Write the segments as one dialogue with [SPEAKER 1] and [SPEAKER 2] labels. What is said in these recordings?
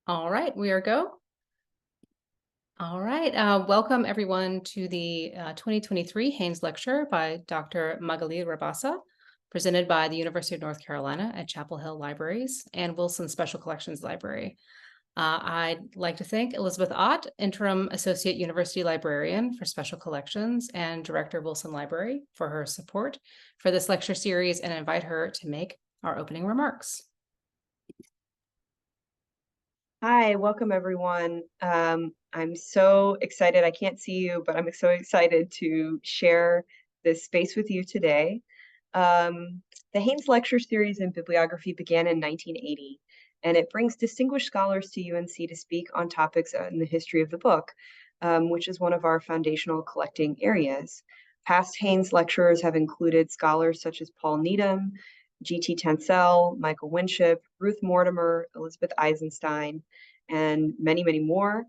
[SPEAKER 1] All right, we are go. All right, welcome everyone to the 2023 Haynes Lecture by Dr. Magalí Rabasa, presented by the University of North Carolina at Chapel Hill Libraries and Wilson Special Collections Library. I'd like to thank Elizabeth Ott, Interim Associate University Librarian for Special Collections and Director Wilson Library, for her support for this lecture series, and invite her to make our opening remarks.
[SPEAKER 2] Hi, welcome everyone. I'm so excited. I can't see you, but I'm so excited to share this space with you today. The Haynes Lecture Series in Bibliography began in 1980, and it brings distinguished scholars to UNC to speak on topics in the history of the book, which is one of our foundational collecting areas. Past Haynes lecturers have included scholars such as Paul Needham, G.T. Tencel, Michael Winship, Ruth Mortimer, Elizabeth Eisenstein, and many, many more.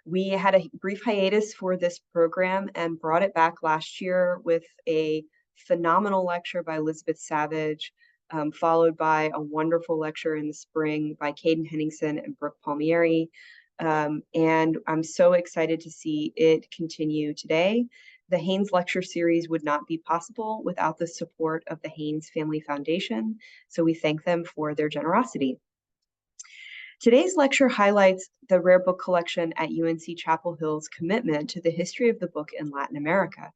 [SPEAKER 2] We had a brief hiatus for this program and brought it back last year with a phenomenal lecture by Elizabeth Savage, followed by a wonderful lecture in the spring by Caden Henningsen and Brooke Palmieri. And I'm so excited to see it continue today. The Haynes Lecture Series would not be possible without the support of the Haynes Family Foundation, so we thank them for their generosity. Today's lecture highlights the rare book collection at UNC Chapel Hill's commitment to the history of the book in Latin America.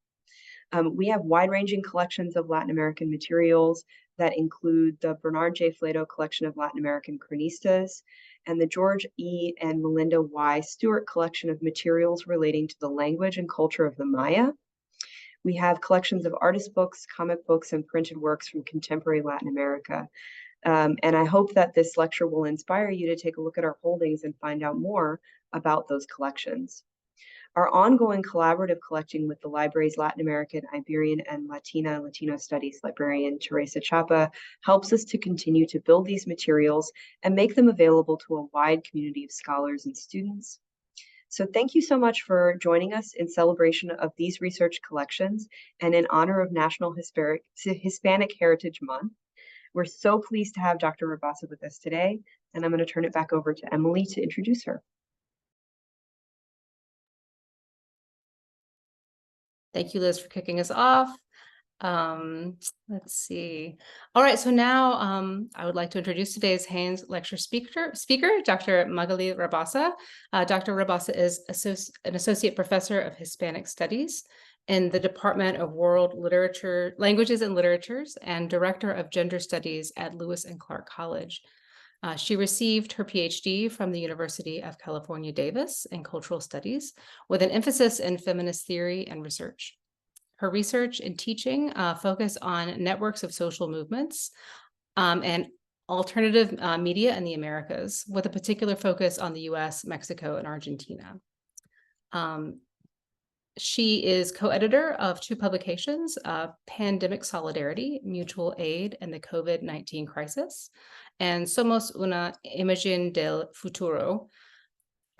[SPEAKER 2] We have wide-ranging collections of Latin American materials that include the Bernard J. Flato collection of Latin American Cronistas and the George E. and Melinda Y. Stewart collection of materials relating to the language and culture of the Maya. We have collections of artist books, comic books, and printed works from contemporary Latin America. And I hope that this lecture will inspire you to take a look at our holdings and find out more about those collections. Our ongoing collaborative collecting with the library's Latin American, Iberian, and Latino Studies librarian, Teresa Chapa, helps us to continue to build these materials and make them available to a wide community of scholars and students. So thank you so much for joining us in celebration of these research collections and in honor of National Hispanic Heritage Month. We're so pleased to have Dr. Rabasa with us today, and I'm going to turn it back over to Emily to introduce her.
[SPEAKER 1] Thank you, Liz, for kicking us off. Let's see. All right, so now I would like to introduce today's Haynes Lecture speaker, Dr. Magalí Rabasa. Dr. Rabasa is an associate professor of Hispanic Studies in the Department of World Literature, Languages and Literatures, and director of Gender Studies at Lewis and Clark College. She received her PhD from the University of California, Davis in Cultural Studies with an emphasis in feminist theory and research. Her research and teaching focus on networks of social movements and alternative media in the Americas, with a particular focus on the US, Mexico, and Argentina. She is co-editor of two publications, Pandemic Solidarity, Mutual Aid, and the COVID-19 Crisis, and Somos una Imagen del Futuro.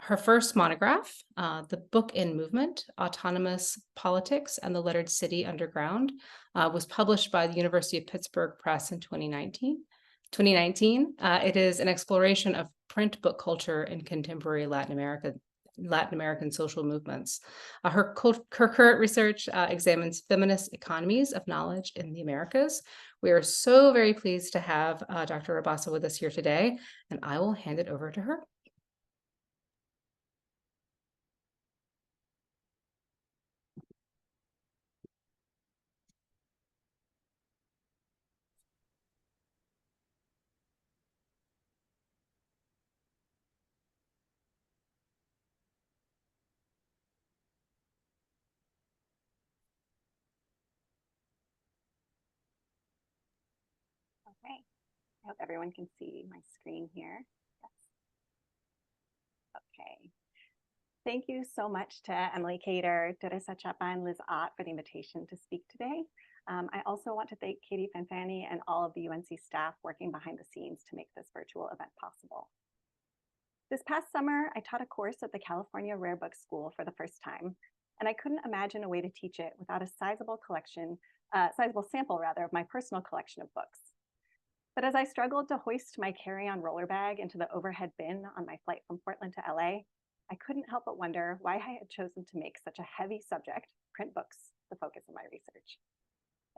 [SPEAKER 1] Her first monograph, The Book in Movement, Autonomous Politics and the Lettered City Underground, was published by the University of Pittsburgh Press in 2019. It is an exploration of print book culture in contemporary Latin American social movements. Her current research examines feminist economies of knowledge in the Americas. We are so very pleased to have Dr. Rabasa with us here today, and I will hand it over to her.
[SPEAKER 3] Okay, I hope everyone can see my screen here. Yes. Okay. Thank you so much to Emily Cater, Teresa Chapa, and Liz Ott for the invitation to speak today. I also want to thank Katie Fanfani and all of the UNC staff working behind the scenes to make this virtual event possible. This past summer, I taught a course at the California Rare Book School for the first time, and I couldn't imagine a way to teach it without a sizable sample of my personal collection of books. But as I struggled to hoist my carry-on roller bag into the overhead bin on my flight from Portland to LA, I couldn't help but wonder why I had chosen to make such a heavy subject, print books, the focus of my research.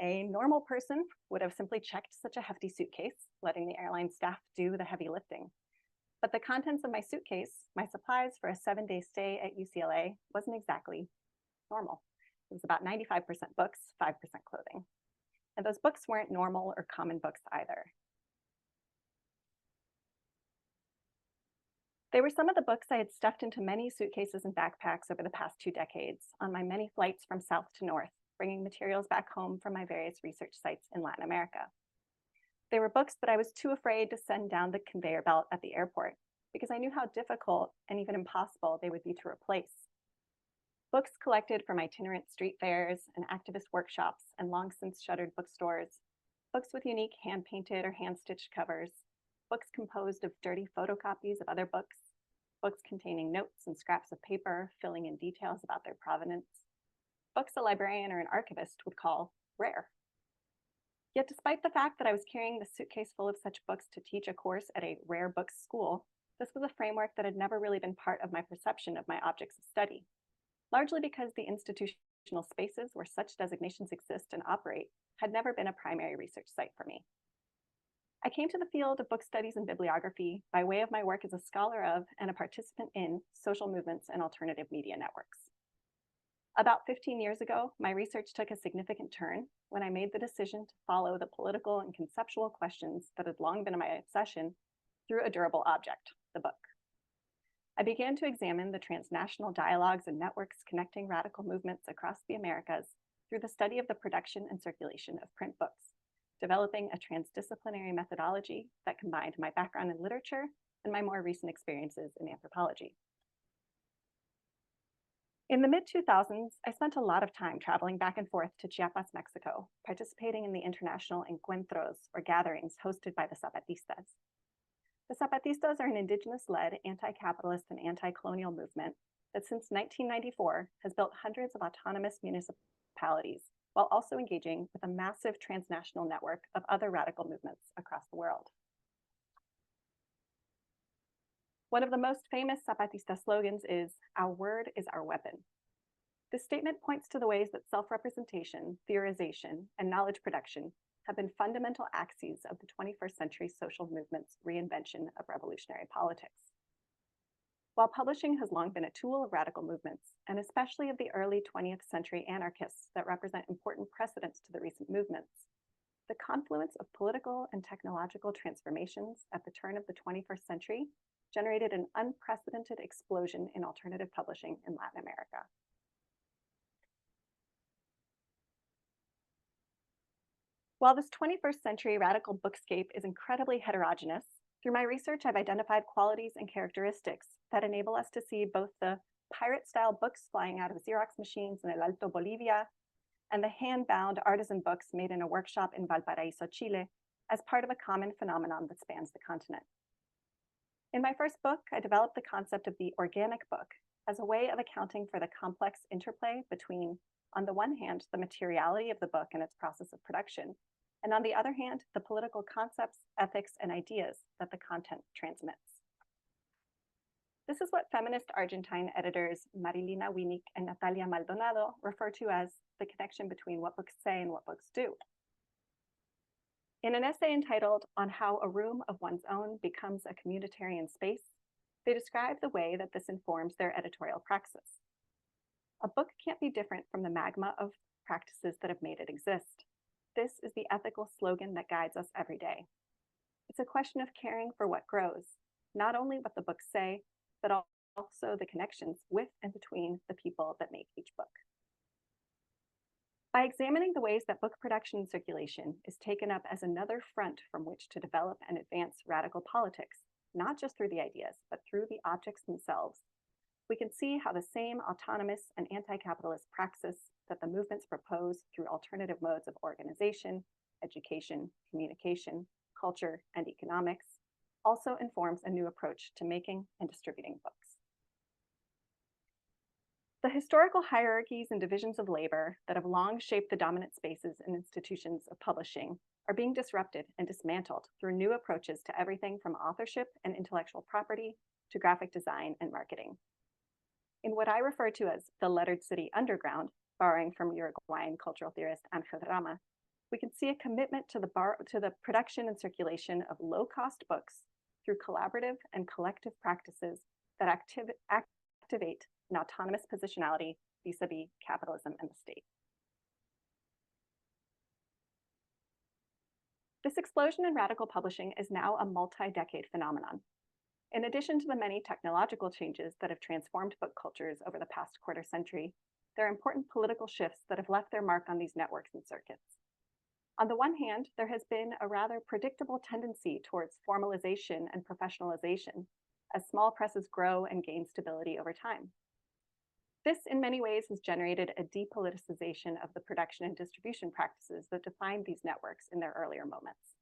[SPEAKER 3] A normal person would have simply checked such a hefty suitcase, letting the airline staff do the heavy lifting. But the contents of my suitcase, my supplies for a 7-day stay at UCLA, wasn't exactly normal. It was about 95% books, 5% clothing. And those books weren't normal or common books either. They were some of the books I had stuffed into many suitcases and backpacks over the past 2 decades on my many flights from south to north, bringing materials back home from my various research sites in Latin America. They were books that I was too afraid to send down the conveyor belt at the airport because I knew how difficult and even impossible they would be to replace. Books collected from itinerant street fairs and activist workshops and long since shuttered bookstores, books with unique hand-painted or hand-stitched covers, books composed of dirty photocopies of other books, books containing notes and scraps of paper filling in details about their provenance, books a librarian or an archivist would call rare. Yet despite the fact that I was carrying the suitcase full of such books to teach a course at a rare books school, this was a framework that had never really been part of my perception of my objects of study, largely because the institutional spaces where such designations exist and operate had never been a primary research site for me. I came to the field of book studies and bibliography by way of my work as a scholar of and a participant in social movements and alternative media networks. About 15 years ago, my research took a significant turn when I made the decision to follow the political and conceptual questions that had long been my obsession through a durable object, the book. I began to examine the transnational dialogues and networks connecting radical movements across the Americas through the study of the production and circulation of print books, developing a transdisciplinary methodology that combined my background in literature and my more recent experiences in anthropology. In the mid-2000s, I spent a lot of time traveling back and forth to Chiapas, Mexico, participating in the international encuentros, or gatherings, hosted by the Zapatistas. The Zapatistas are an indigenous-led anti-capitalist and anti-colonial movement that since 1994 has built hundreds of autonomous municipalities while also engaging with a massive transnational network of other radical movements across the world. One of the most famous Zapatista slogans is, "Our word is our weapon." This statement points to the ways that self-representation, theorization, and knowledge production have been fundamental axes of the 21st century social movement's reinvention of revolutionary politics. While publishing has long been a tool of radical movements, and especially of the early 20th century anarchists that represent important precedents to the recent movements, the confluence of political and technological transformations at the turn of the 21st century generated an unprecedented explosion in alternative publishing in Latin America. While this 21st century radical bookscape is incredibly heterogeneous, through my research, I've identified qualities and characteristics that enable us to see both the pirate-style books flying out of Xerox machines in El Alto, Bolivia, and the hand-bound artisan books made in a workshop in Valparaíso, Chile, as part of a common phenomenon that spans the continent. In my first book, I developed the concept of the organic book as a way of accounting for the complex interplay between, on the one hand, the materiality of the book and its process of production, and on the other hand, the political concepts, ethics, and ideas that the content transmits. This is what feminist Argentine editors Marilina Winick and Natalia Maldonado refer to as the connection between what books say and what books do. In an essay entitled "On How a Room of One's Own Becomes a Communitarian Space," they describe the way that this informs their editorial praxis. A book can't be different from the magma of practices that have made it exist. This is the ethical slogan that guides us every day. It's a question of caring for what grows, not only what the books say, but also the connections with and between the people that make each book. By examining the ways that book production and circulation is taken up as another front from which to develop and advance radical politics, not just through the ideas, but through the objects themselves, we can see how the same autonomous and anti-capitalist praxis that the movements propose through alternative modes of organization, education, communication, culture, and economics also informs a new approach to making and distributing books. The historical hierarchies and divisions of labor that have long shaped the dominant spaces and institutions of publishing are being disrupted and dismantled through new approaches to everything from authorship and intellectual property to graphic design and marketing. In what I refer to as the lettered city underground, borrowing from Uruguayan cultural theorist Angel Rama, we can see a commitment to the production and circulation of low-cost books through collaborative and collective practices that activate an autonomous positionality vis-a-vis capitalism and the state. This explosion in radical publishing is now a multi-decade phenomenon. In addition to the many technological changes that have transformed book cultures over the past quarter century, there are important political shifts that have left their mark on these networks and circuits. On the one hand, there has been a rather predictable tendency towards formalization and professionalization as small presses grow and gain stability over time. This, in many ways, has generated a depoliticization of the production and distribution practices that defined these networks in their earlier moments.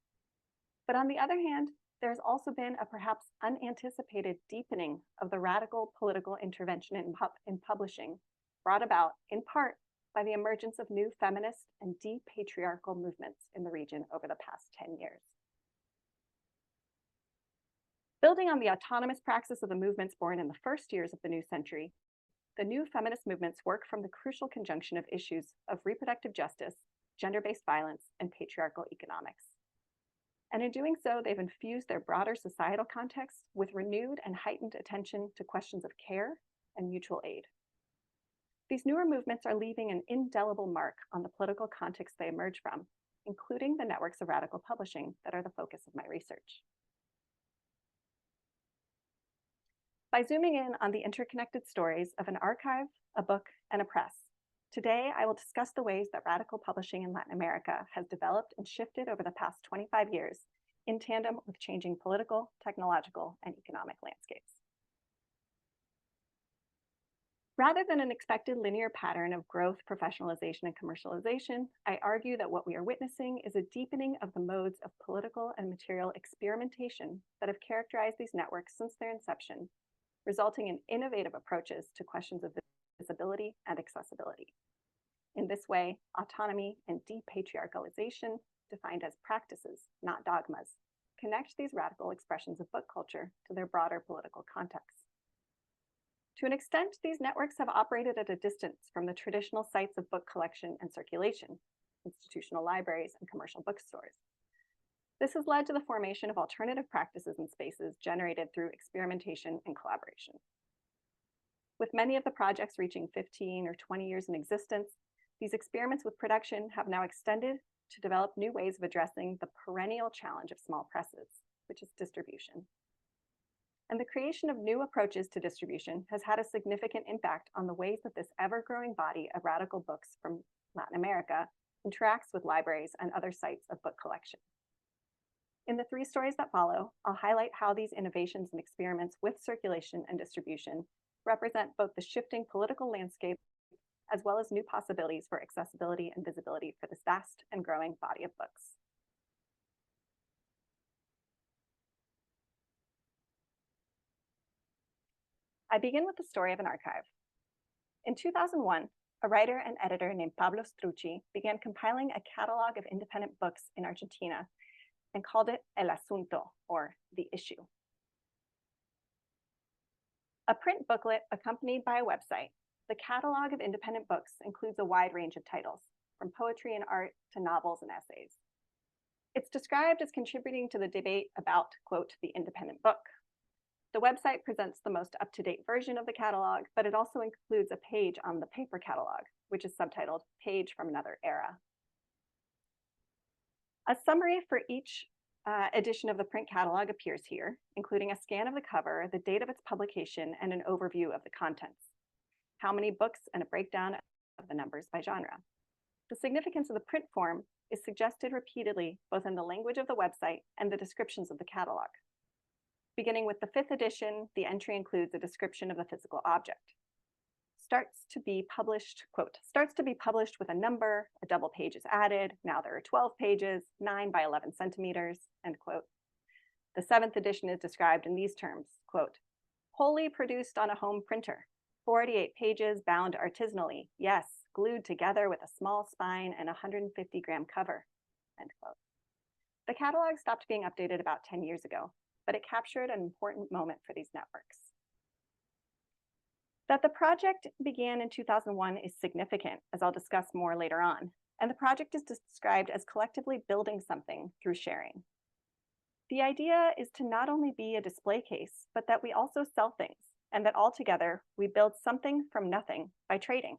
[SPEAKER 3] But on the other hand, there's also been a perhaps unanticipated deepening of the radical political intervention in publishing, brought about in part by the emergence of new feminist and de-patriarchal movements in the region over the past 10 years. Building on the autonomous praxis of the movements born in the first years of the new century, the new feminist movements work from the crucial conjunction of issues of reproductive justice, gender-based violence, and patriarchal economics. And in doing so, they've infused their broader societal context with renewed and heightened attention to questions of care and mutual aid. These newer movements are leaving an indelible mark on the political context they emerge from, including the networks of radical publishing that are the focus of my research. By zooming in on the interconnected stories of an archive, a book, and a press, today I will discuss the ways that radical publishing in Latin America has developed and shifted over the past 25 years in tandem with changing political, technological, and economic landscapes. Rather than an expected linear pattern of growth, professionalization, and commercialization, I argue that what we are witnessing is a deepening of the modes of political and material experimentation that have characterized these networks since their inception, resulting in innovative approaches to questions of visibility and accessibility. In this way, autonomy and depatriarchalization, defined as practices, not dogmas, connect these radical expressions of book culture to their broader political context. To an extent, these networks have operated at a distance from the traditional sites of book collection and circulation, institutional libraries, and commercial bookstores. This has led to the formation of alternative practices and spaces generated through experimentation and collaboration. With many of the projects reaching 15 or 20 years in existence, these experiments with production have now extended to develop new ways of addressing the perennial challenge of small presses, which is distribution. And the creation of new approaches to distribution has had a significant impact on the ways that this ever-growing body of radical books from Latin America interacts with libraries and other sites of book collection. In the 3 stories that follow, I'll highlight how these innovations and experiments with circulation and distribution represent both the shifting political landscape as well as new possibilities for accessibility and visibility for this vast and growing body of books. I begin with the story of an archive. In 2001, a writer and editor named Pablo Strucci began compiling a catalog of independent books in Argentina and called it El Asunto, or the issue. A print booklet accompanied by a website, the catalog of independent books includes a wide range of titles, from poetry and art to novels and essays. It's described as contributing to the debate about, quote, the independent book. The website presents the most up-to-date version of the catalog, but it also includes a page on the paper catalog, which is subtitled Page from Another Era. A summary for each edition of the print catalog appears here, including a scan of the cover, the date of its publication, and an overview of the contents, how many books, and a breakdown of the numbers by genre. The significance of the print form is suggested repeatedly, both in the language of the website and the descriptions of the catalog. Beginning with the 5th edition, the entry includes a description of the physical object. Starts to be published, quote, starts to be published with a number, a double page is added, now there are 12 pages, 9 by 11 centimeters, end quote. The 7th edition is described in these terms, quote, wholly produced on a home printer, 48 pages bound artisanally, yes, glued together with a small spine and 150-gram cover, end quote. The catalog stopped being updated about 10 years ago, but it captured an important moment for these networks. That the project began in 2001 is significant, as I'll discuss more later on, and the project is described as collectively building something through sharing. The idea is to not only be a display case, but that we also sell things, and that altogether we build something from nothing by trading.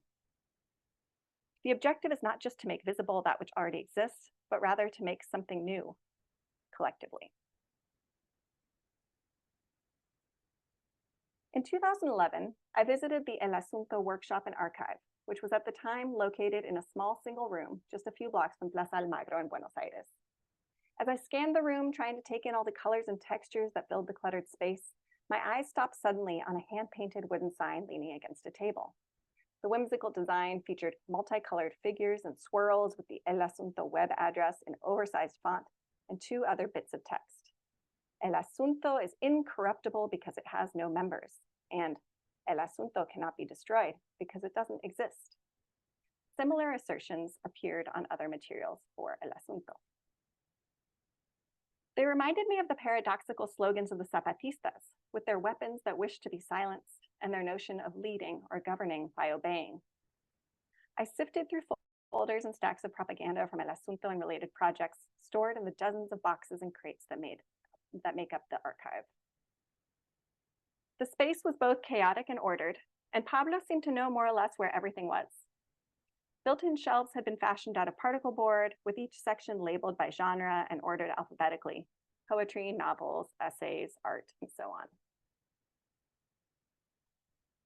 [SPEAKER 3] The objective is not just to make visible that which already exists, but rather to make something new collectively. In 2011, I visited the El Asunto workshop and archive, which was at the time located in a small single room just a few blocks from Plaza Almagro in Buenos Aires. As I scanned the room, trying to take in all the colors and textures that filled the cluttered space, my eyes stopped suddenly on a hand-painted wooden sign leaning against a table. The whimsical design featured multicolored figures and swirls with the El Asunto web address in oversized font and 2 other bits of text. El Asunto is incorruptible because it has no members, and El Asunto cannot be destroyed because it doesn't exist. Similar assertions appeared on other materials for El Asunto. They reminded me of the paradoxical slogans of the Zapatistas, with their weapons that wish to be silenced and their notion of leading or governing by obeying. I sifted through folders and stacks of propaganda from El Asunto and related projects stored in the dozens of boxes and crates that make up the archive. The space was both chaotic and ordered, and Pablo seemed to know more or less where everything was. Built-in shelves had been fashioned out of particle board, with each section labeled by genre and ordered alphabetically: poetry, novels, essays, art, and so on.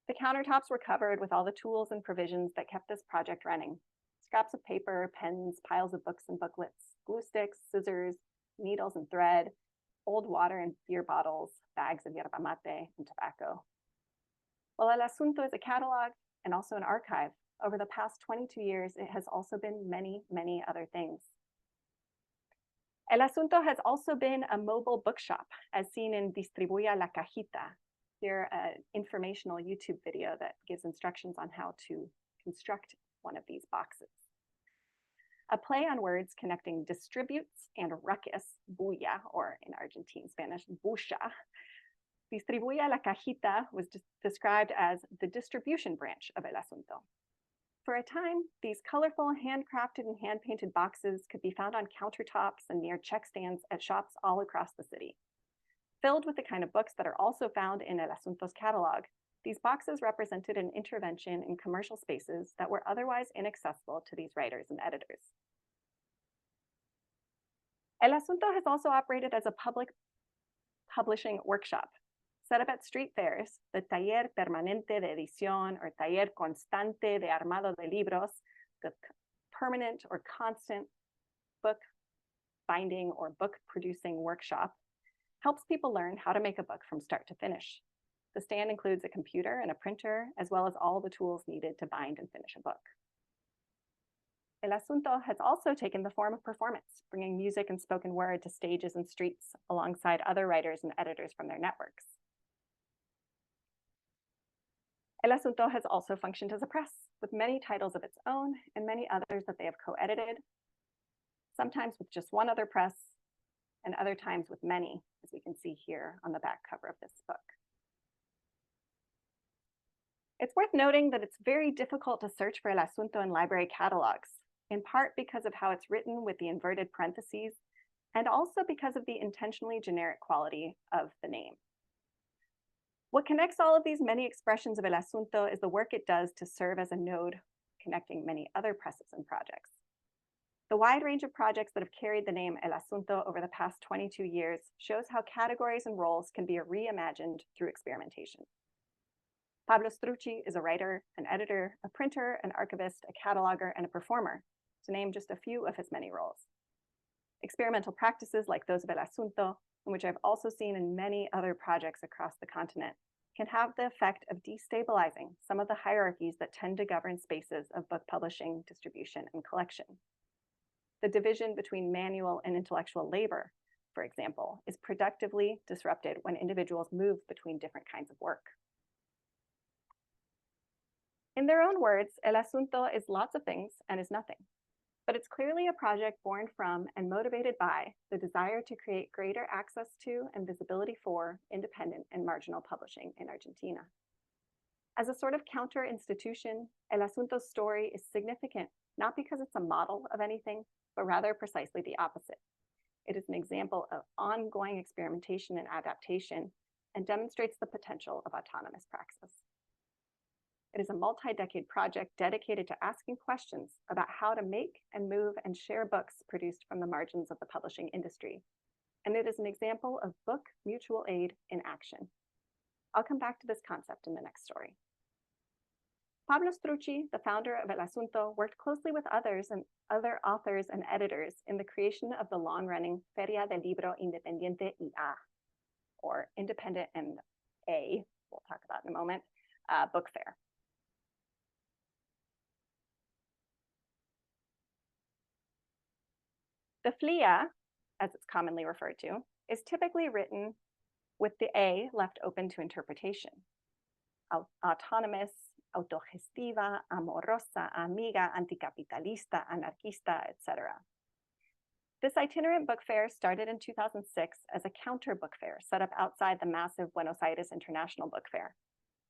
[SPEAKER 3] The countertops were covered with all the tools and provisions that kept this project running: scraps of paper, pens, piles of books and booklets, glue sticks, scissors, needles and thread, old water and beer bottles, bags of yerba mate, and tobacco. While El Asunto is a catalog and also an archive, over the past 22 years, it has also been many, many other things. El Asunto has also been a mobile bookshop, as seen in Distribuya la Cajita, here an informational YouTube video that gives instructions on how to construct one of these boxes. A play on words connecting distributes and ruckus, bulla, or in Argentine Spanish, bulla. Distribuya la Cajita was described as the distribution branch of El Asunto. For a time, these colorful, handcrafted and hand-painted boxes could be found on countertops and near check stands at shops all across the city. Filled with the kind of books that are also found in El Asunto's catalog, these boxes represented an intervention in commercial spaces that were otherwise inaccessible to these writers and editors. El Asunto has also operated as a public publishing workshop. Set up at street fairs, the Taller Permanente de Edición or Taller Constante de Armado de Libros, the permanent or constant book binding or book producing workshop, helps people learn how to make a book from start to finish. The stand includes a computer and a printer, as well as all the tools needed to bind and finish a book. El Asunto has also taken the form of performance, bringing music and spoken word to stages and streets alongside other writers and editors from their networks. El Asunto has also functioned as a press, with many titles of its own and many others that they have co-edited, sometimes with just one other press, and other times with many, as we can see here on the back cover of this book. It's worth noting that it's very difficult to search for El Asunto in library catalogs, in part because of how it's written with the inverted parentheses, and also because of the intentionally generic quality of the name. What connects all of these many expressions of El Asunto is the work it does to serve as a node connecting many other presses and projects. The wide range of projects that have carried the name El Asunto over the past 22 years shows how categories and roles can be reimagined through experimentation. Pablo Strucci is a writer, an editor, a printer, an archivist, a cataloger, and a performer, to name just a few of his many roles. Experimental practices like those of El Asunto, and which I've also seen in many other projects across the continent, can have the effect of destabilizing some of the hierarchies that tend to govern spaces of book publishing, distribution, and collection. The division between manual and intellectual labor, for example, is productively disrupted when individuals move between different kinds of work. In their own words, El Asunto is lots of things and is nothing. but it's clearly a project born from and motivated by the desire to create greater access to and visibility for independent and marginal publishing in Argentina. As a sort of counter institution, El Asunto's story is significant not because it's a model of anything, but rather precisely the opposite. It is an example of ongoing experimentation and adaptation and demonstrates the potential of autonomous praxis. It is a multi-decade project dedicated to asking questions about how to make and move and share books produced from the margins of the publishing industry. And it is an example of book mutual aid in action. I'll come back to this concept in the next story. Pablo Strucci, the founder of El Asunto, worked closely with other authors and editors in the creation of the long-running Feria del Libro Independiente y A, or Independent and A, we'll talk about in a moment, book fair. The FLIA, as it's commonly referred to, is typically written with the A left open to interpretation. Autonomous, autogestiva, amorosa, amiga, anticapitalista, anarquista, etc. This itinerant book fair started in 2006 as a counter book fair set up outside the massive Buenos Aires International Book Fair.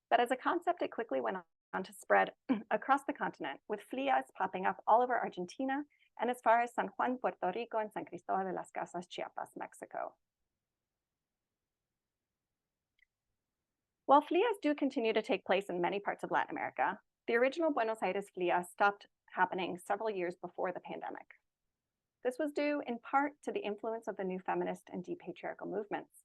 [SPEAKER 3] But as a concept, it quickly went on to spread across the continent, with FLIAs popping up all over Argentina and as far as San Juan, Puerto Rico, and San Cristobal de las Casas, Chiapas, Mexico. While FLIAs do continue to take place in many parts of Latin America, the original Buenos Aires FLIA stopped happening several years before the pandemic. This was due in part to the influence of the new feminist and depatriarchal movements,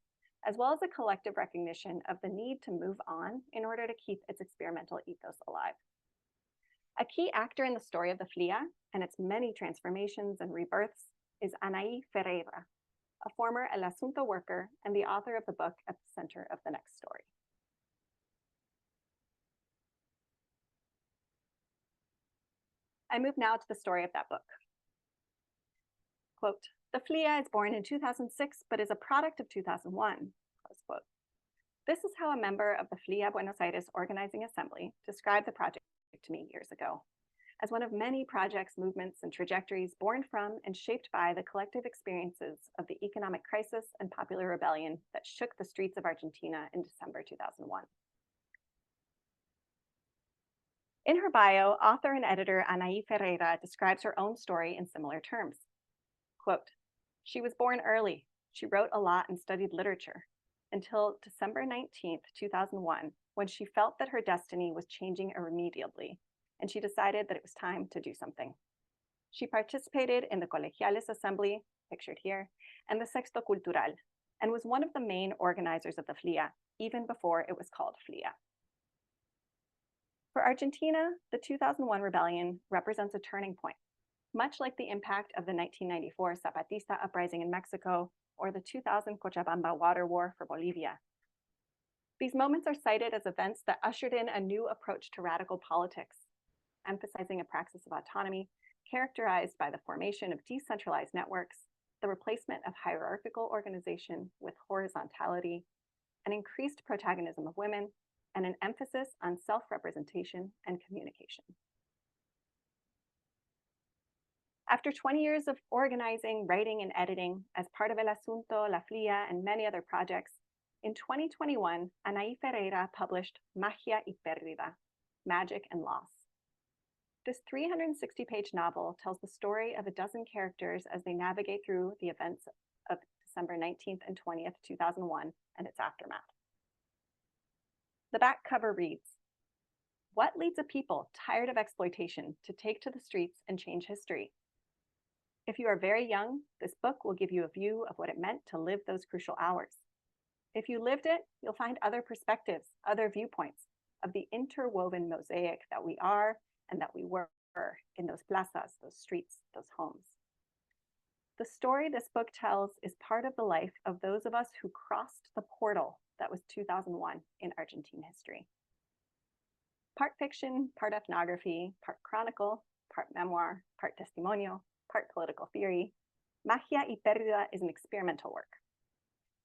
[SPEAKER 3] as well as a collective recognition of the need to move on in order to keep its experimental ethos alive. A key actor in the story of the FLIA and its many transformations and rebirths is Anaí Ferreira, a former El Asunto worker and the author of the book at the center of the next story. I move now to the story of that book. Quote, "The FLIA is born in 2006, but is a product of 2001, close quote. This is how a member of the FLIA Buenos Aires Organizing Assembly described the project to me years ago, as one of many projects, movements, and trajectories born from and shaped by the collective experiences of the economic crisis and popular rebellion that shook the streets of Argentina in December 2001. In her bio, author and editor Anaí Ferreira describes her own story in similar terms. Quote, "She was born early. She wrote a lot and studied literature until December 19th, 2001, when she felt that her destiny was changing irremediably, and she decided that it was time to do something. She participated in the Colegiales Assembly, pictured here, and the Sexto Cultural, and was one of the main organizers of the FLIA, even before it was called FLIA. For Argentina, the 2001 rebellion represents a turning point, much like the impact of the 1994 Zapatista uprising in Mexico or the 2000 Cochabamba water war for Bolivia. These moments are cited as events that ushered in a new approach to radical politics, emphasizing a praxis of autonomy characterized by the formation of decentralized networks, the replacement of hierarchical organization with horizontality, an increased protagonism of women, and an emphasis on self-representation and communication. After 20 years of organizing, writing, and editing as part of El Asunto, La FLIA, and many other projects, in 2021, Anaí Ferreira published Magia y Pérdida, Magic and Loss. This 360-page novel tells the story of a dozen characters as they navigate through the events of December 19th and 20th, 2001, and its aftermath. The back cover reads, "What leads a people tired of exploitation to take to the streets and change history? If you are very young, this book will give you a view of what it meant to live those crucial hours. If you lived it, you'll find other perspectives, other viewpoints of the interwoven mosaic that we are and that we were in those plazas, those streets, those homes. The story this book tells is part of the life of those of us who crossed the portal that was 2001 in Argentine history." Part fiction, part ethnography, part chronicle, part memoir, part testimonio, part political theory, Magia y Pérdida is an experimental work.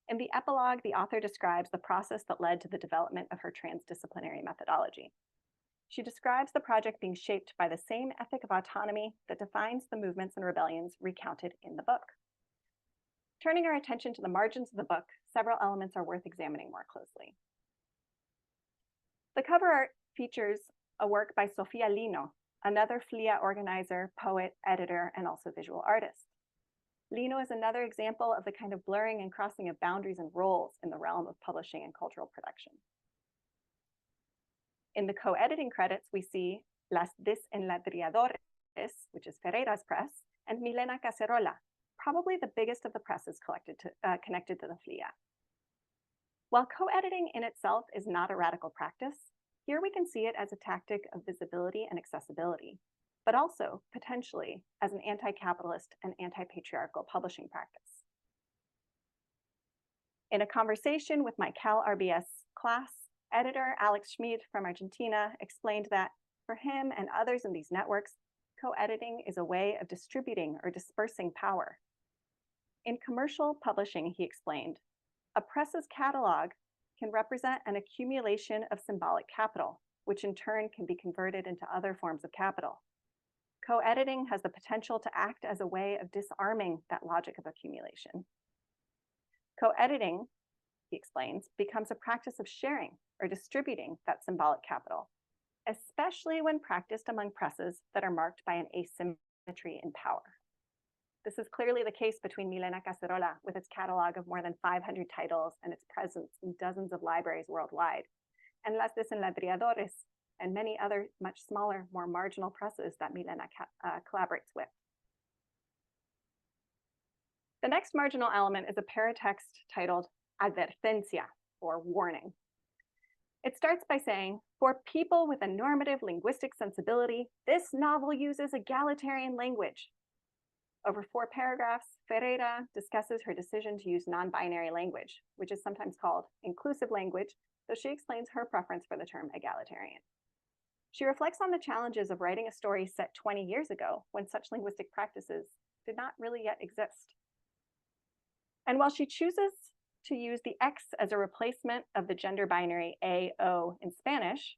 [SPEAKER 3] In the epilogue, the author describes the process that led to the development of her transdisciplinary methodology. She describes the project being shaped by the same ethic of autonomy that defines the movements and rebellions recounted in the book. Turning our attention to the margins of the book, several elements are worth examining more closely. The cover art features a work by Sofia Lino, another FLIA organizer, poet, editor, and also visual artist. Lino is another example of the kind of blurring and crossing of boundaries and roles in the realm of publishing and cultural production. In the co-editing credits, we see Las Desenladrilladores, which is Ferreira's press, and Milena Cacerola, probably the biggest of the presses connected to the FLIA. While co-editing in itself is not a radical practice, here we can see it as a tactic of visibility and accessibility, but also potentially as an anti-capitalist and anti-patriarchal publishing practice. In a conversation with my Cal RBS class, editor Alex Schmid from Argentina explained that for him and others in these networks, co-editing is a way of distributing or dispersing power. In commercial publishing, he explained, a press's catalog can represent an accumulation of symbolic capital, which in turn can be converted into other forms of capital. Co-editing has the potential to act as a way of disarming that logic of accumulation. Co-editing, he explains, becomes a practice of sharing or distributing that symbolic capital, especially when practiced among presses that are marked by an asymmetry in power. This is clearly the case between Milena Cacerola with its catalog of more than 500 titles and its presence in dozens of libraries worldwide, and Las Desenladrilladores and many other much smaller, more marginal presses that Milena collaborates with. The next marginal element is a paratext titled Advertencia, or warning. It starts by saying, for people with a normative linguistic sensibility, this novel uses egalitarian language. Over 4 paragraphs, Ferreira discusses her decision to use non-binary language, which is sometimes called inclusive language, though she explains her preference for the term egalitarian. She reflects on the challenges of writing a story set 20 years ago when such linguistic practices did not really yet exist. And while she chooses to use the X as a replacement of the gender binary A-O in Spanish,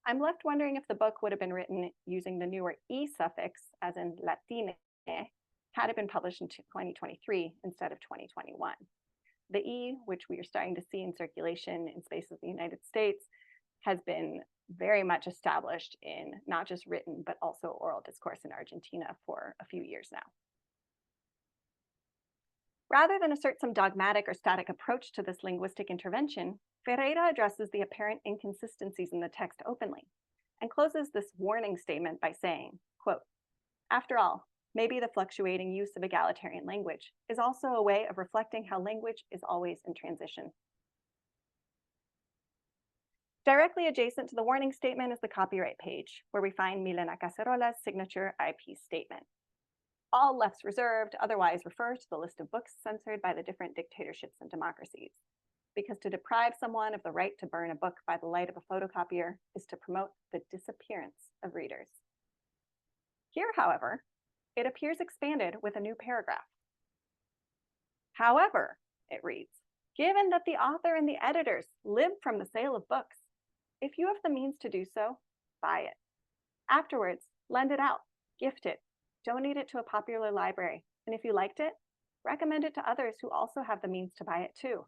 [SPEAKER 3] I'm left wondering if the book would have been written using the newer E suffix, as in Latine, had it been published in 2023 instead of 2021. The E, which we are starting to see in circulation in spaces of the United States, has been very much established in not just written, but also oral discourse in Argentina for a few years now. Rather than assert some dogmatic or static approach to this linguistic intervention, Ferreira addresses the apparent inconsistencies in the text openly and closes this warning statement by saying, quote, after all, maybe the fluctuating use of egalitarian language is also a way of reflecting how language is always in transition. Directly adjacent to the warning statement is the copyright page, where we find Milena Cacerola's signature IP statement. All lefts reserved otherwise refer to the list of books censored by the different dictatorships and democracies, because to deprive someone of the right to burn a book by the light of a photocopier is to promote the disappearance of readers. Here, however, it appears expanded with a new paragraph. However, it reads, given that the author and the editors live from the sale of books, if you have the means to do so, buy it. Afterwards, lend it out, gift it, donate it to a popular library, and if you liked it, recommend it to others who also have the means to buy it too.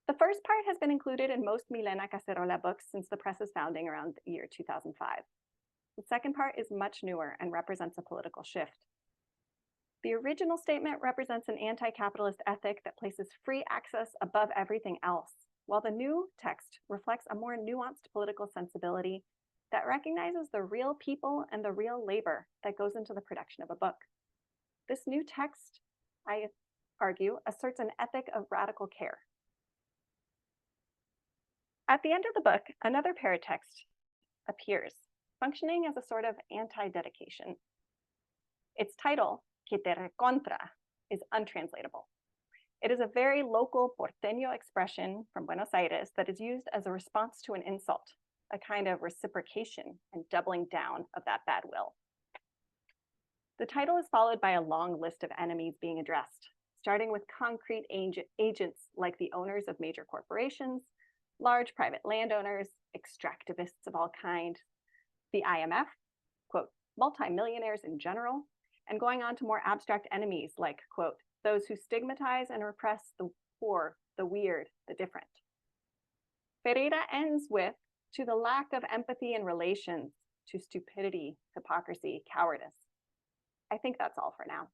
[SPEAKER 3] The first part has been included in most Milena Cacerola books since the press's founding around the year 2005. The second part is much newer and represents a political shift. The original statement represents an anti-capitalist ethic that places free access above everything else, while the new text reflects a more nuanced political sensibility that recognizes the real people and the real labor that goes into the production of a book. This new text, I argue, asserts an ethic of radical care. At the end of the book, another paratext appears, functioning as a sort of anti-dedication. Its title, Que te recontra, is untranslatable. It is a very local porteño expression from Buenos Aires that is used as a response to an insult, a kind of reciprocation and doubling down of that bad will. The title is followed by a long list of enemies being addressed, starting with concrete agents like the owners of major corporations, large private landowners, extractivists of all kinds, the IMF, quote, multimillionaires in general, and going on to more abstract enemies like, quote, those who stigmatize and repress the poor, the weird, the different. Ferreira ends with, to the lack of empathy in relations, to stupidity, hypocrisy, cowardice. I think that's all for now.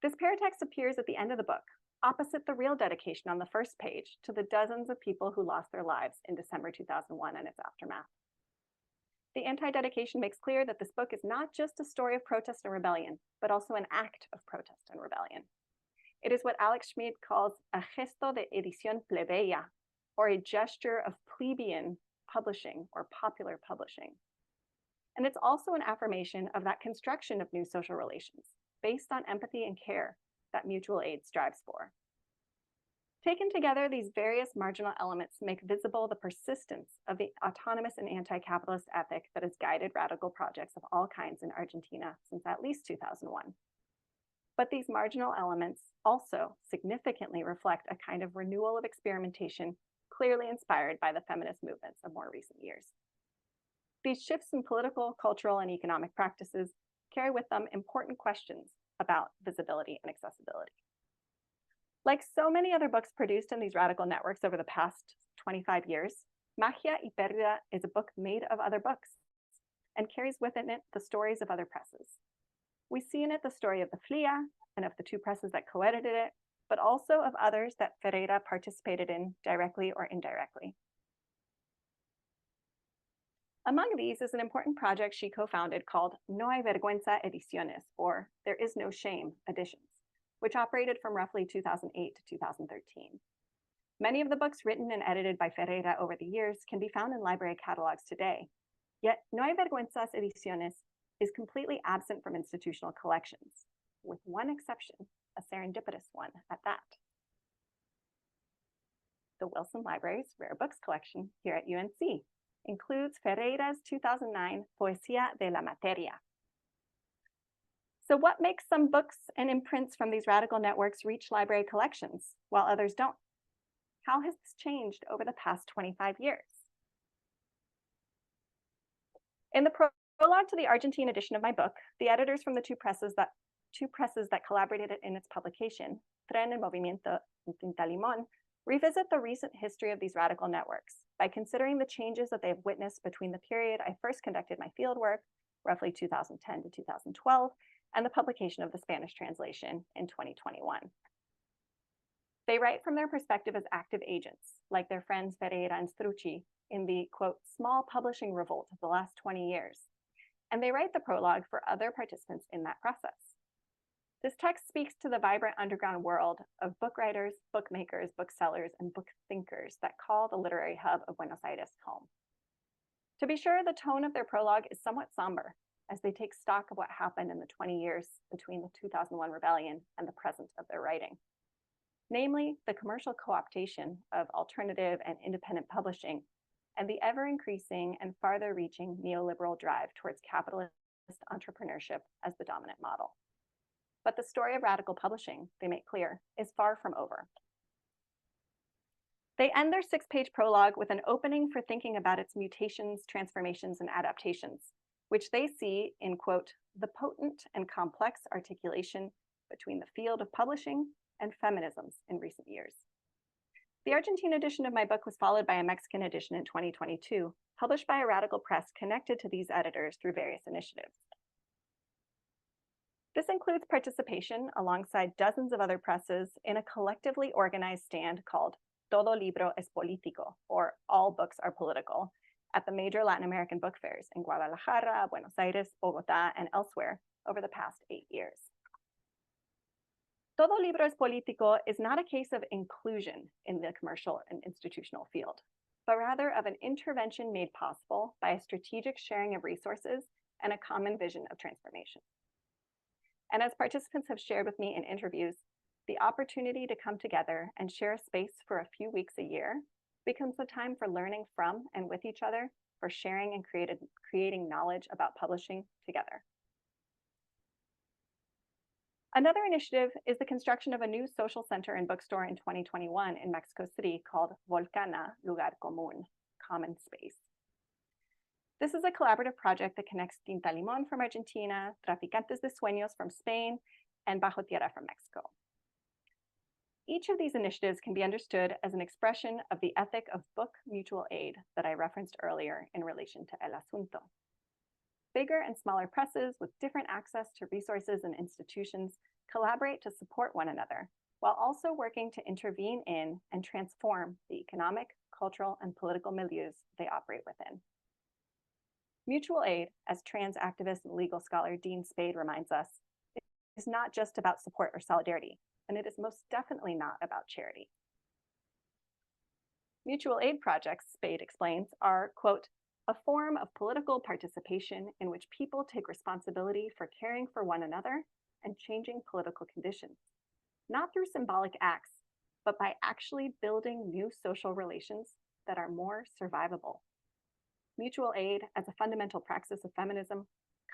[SPEAKER 3] This paratext appears at the end of the book, opposite the real dedication on the first page to the dozens of people who lost their lives in December 2001 and its aftermath. The anti-dedication makes clear that this book is not just a story of protest and rebellion, but also an act of protest and rebellion. It is what Alex Schmid calls a gesto de edición plebeya, or a gesture of plebeian publishing or popular publishing. And it's also an affirmation of that construction of new social relations based on empathy and care that mutual aid strives for. Taken together, these various marginal elements make visible the persistence of the autonomous and anti-capitalist ethic that has guided radical projects of all kinds in Argentina since at least 2001. But these marginal elements also significantly reflect a kind of renewal of experimentation clearly inspired by the feminist movements of more recent years. These shifts in political, cultural, and economic practices carry with them important questions about visibility and accessibility. Like so many other books produced in these radical networks over the past 25 years, Magia y Pérdida is a book made of other books and carries within it the stories of other presses. We see in it the story of the FLIA and of the two presses that co-edited it, but also of others that Ferreira participated in directly or indirectly. Among these is an important project she co-founded called No hay vergüenza ediciones, or There is no shame editions, which operated from roughly 2008 to 2013. Many of the books written and edited by Ferreira over the years can be found in library catalogs today, yet No hay vergüenzas ediciones is completely absent from institutional collections, with one exception, a serendipitous one at that. The Wilson Library's Rare Books collection here at UNC includes Ferreira's 2009 Poesía de la Materia. So what makes some books and imprints from these radical networks reach library collections, while others don't? How has this changed over the past 25 years? In the prologue to the Argentine edition of my book, the editors from the two presses that collaborated in its publication, Tren en Movimiento and Tinta Limón, revisit the recent history of these radical networks by considering the changes that they have witnessed between the period I first conducted my fieldwork, roughly 2010 to 2012, and the publication of the Spanish translation in 2021. They write from their perspective as active agents, like their friends Ferreira and Strucci, in the, quote, small publishing revolt of the last 20 years. And they write the prologue for other participants in that process. This text speaks to the vibrant underground world of book writers, bookmakers, booksellers, and book thinkers that call the literary hub of Buenos Aires home. To be sure, the tone of their prologue is somewhat somber, as they take stock of what happened in the 20 years between the 2001 rebellion and the present of their writing. Namely, the commercial co-optation of alternative and independent publishing, and the ever-increasing and farther-reaching neoliberal drive towards capitalist entrepreneurship as the dominant model. But the story of radical publishing, they make clear, is far from over. They end their 6-page prologue with an opening for thinking about its mutations, transformations, and adaptations, which they see in, quote, the potent and complex articulation between the field of publishing and feminisms in recent years. The Argentine edition of my book was followed by a Mexican edition in 2022, published by a radical press connected to these editors through various initiatives. This includes participation alongside dozens of other presses in a collectively organized stand called Todo Libro es Político, or All Books Are Political, at the major Latin American book fairs in Guadalajara, Buenos Aires, Bogotá, and elsewhere over the past 8 years. Todo Libro es Político is not a case of inclusion in the commercial and institutional field, but rather of an intervention made possible by a strategic sharing of resources and a common vision of transformation. And as participants have shared with me in interviews, the opportunity to come together and share a space for a few weeks a year becomes a time for learning from and with each other, for sharing and creating knowledge about publishing together. Another initiative is the construction of a new social center and bookstore in 2021 in Mexico City called Volcana Lugar Común, Common Space. This is a collaborative project that connects Tinta Limón from Argentina, Traficantes de Sueños from Spain, and Bajo Tierra from Mexico. Each of these initiatives can be understood as an expression of the ethic of book mutual aid that I referenced earlier in relation to El Asunto. Bigger and smaller presses with different access to resources and institutions collaborate to support one another, while also working to intervene in and transform the economic, cultural, and political milieus they operate within. Mutual aid, as trans activist and legal scholar Dean Spade reminds us, is not just about support or solidarity, and it is most definitely not about charity. Mutual aid projects, Spade explains, are, quote, a form of political participation in which people take responsibility for caring for one another and changing political conditions, not through symbolic acts, but by actually building new social relations that are more survivable. Mutual aid, as a fundamental praxis of feminism,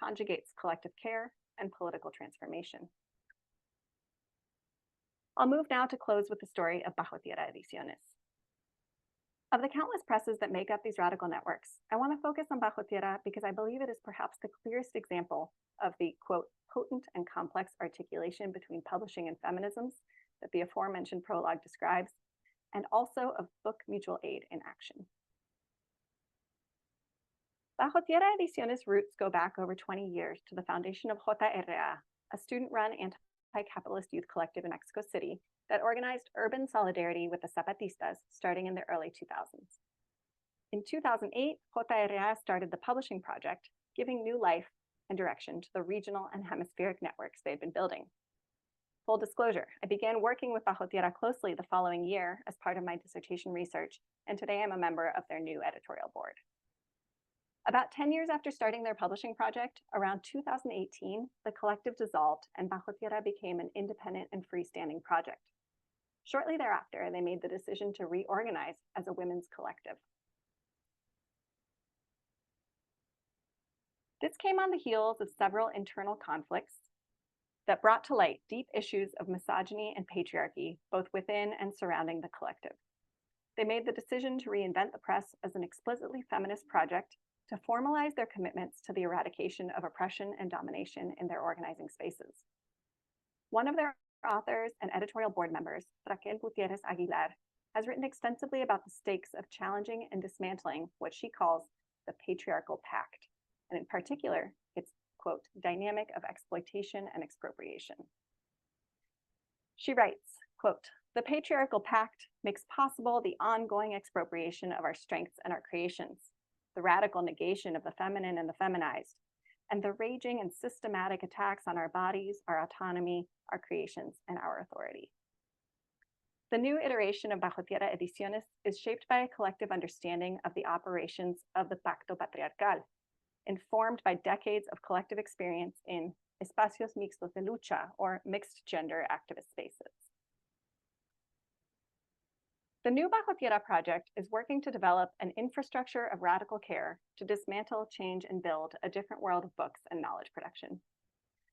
[SPEAKER 3] conjugates collective care and political transformation. I'll move now to close with the story of Bajo Tierra Ediciones. Of the countless presses that make up these radical networks, I want to focus on Bajo Tierra because I believe it is perhaps the clearest example of the, quote, potent and complex articulation between publishing and feminisms that the aforementioned prologue describes, and also of book mutual aid in action. Bajo Tierra Ediciones' roots go back over 20 years to the foundation of JRA, a student-run anti-capitalist youth collective in Mexico City that organized urban solidarity with the Zapatistas starting in the early 2000s. In 2008, JRA started the publishing project, giving new life and direction to the regional and hemispheric networks they'd been building. Full disclosure, I began working with Bajo Tierra closely the following year as part of my dissertation research, and today I'm a member of their new editorial board. About 10 years after starting their publishing project, around 2018, the collective dissolved and Bajo Tierra became an independent and freestanding project. Shortly thereafter, they made the decision to reorganize as a women's collective. This came on the heels of several internal conflicts that brought to light deep issues of misogyny and patriarchy, both within and surrounding the collective. They made the decision to reinvent the press as an explicitly feminist project to formalize their commitments to the eradication of oppression and domination in their organizing spaces. One of their authors and editorial board members, Raquel Gutierrez Aguilar, has written extensively about the stakes of challenging and dismantling what she calls the patriarchal pact, and in particular, its, quote, dynamic of exploitation and expropriation. She writes, quote, the patriarchal pact makes possible the ongoing expropriation of our strengths and our creations, the radical negation of the feminine and the feminized, and the raging and systematic attacks on our bodies, our autonomy, our creations, and our authority. The new iteration of Bajo Tierra Ediciones is shaped by a collective understanding of the operations of the Pacto Patriarcal, informed by decades of collective experience in espacios mixtos de lucha, or mixed gender activist spaces. The new Bajo Tierra project is working to develop an infrastructure of radical care to dismantle, change, and build a different world of books and knowledge production.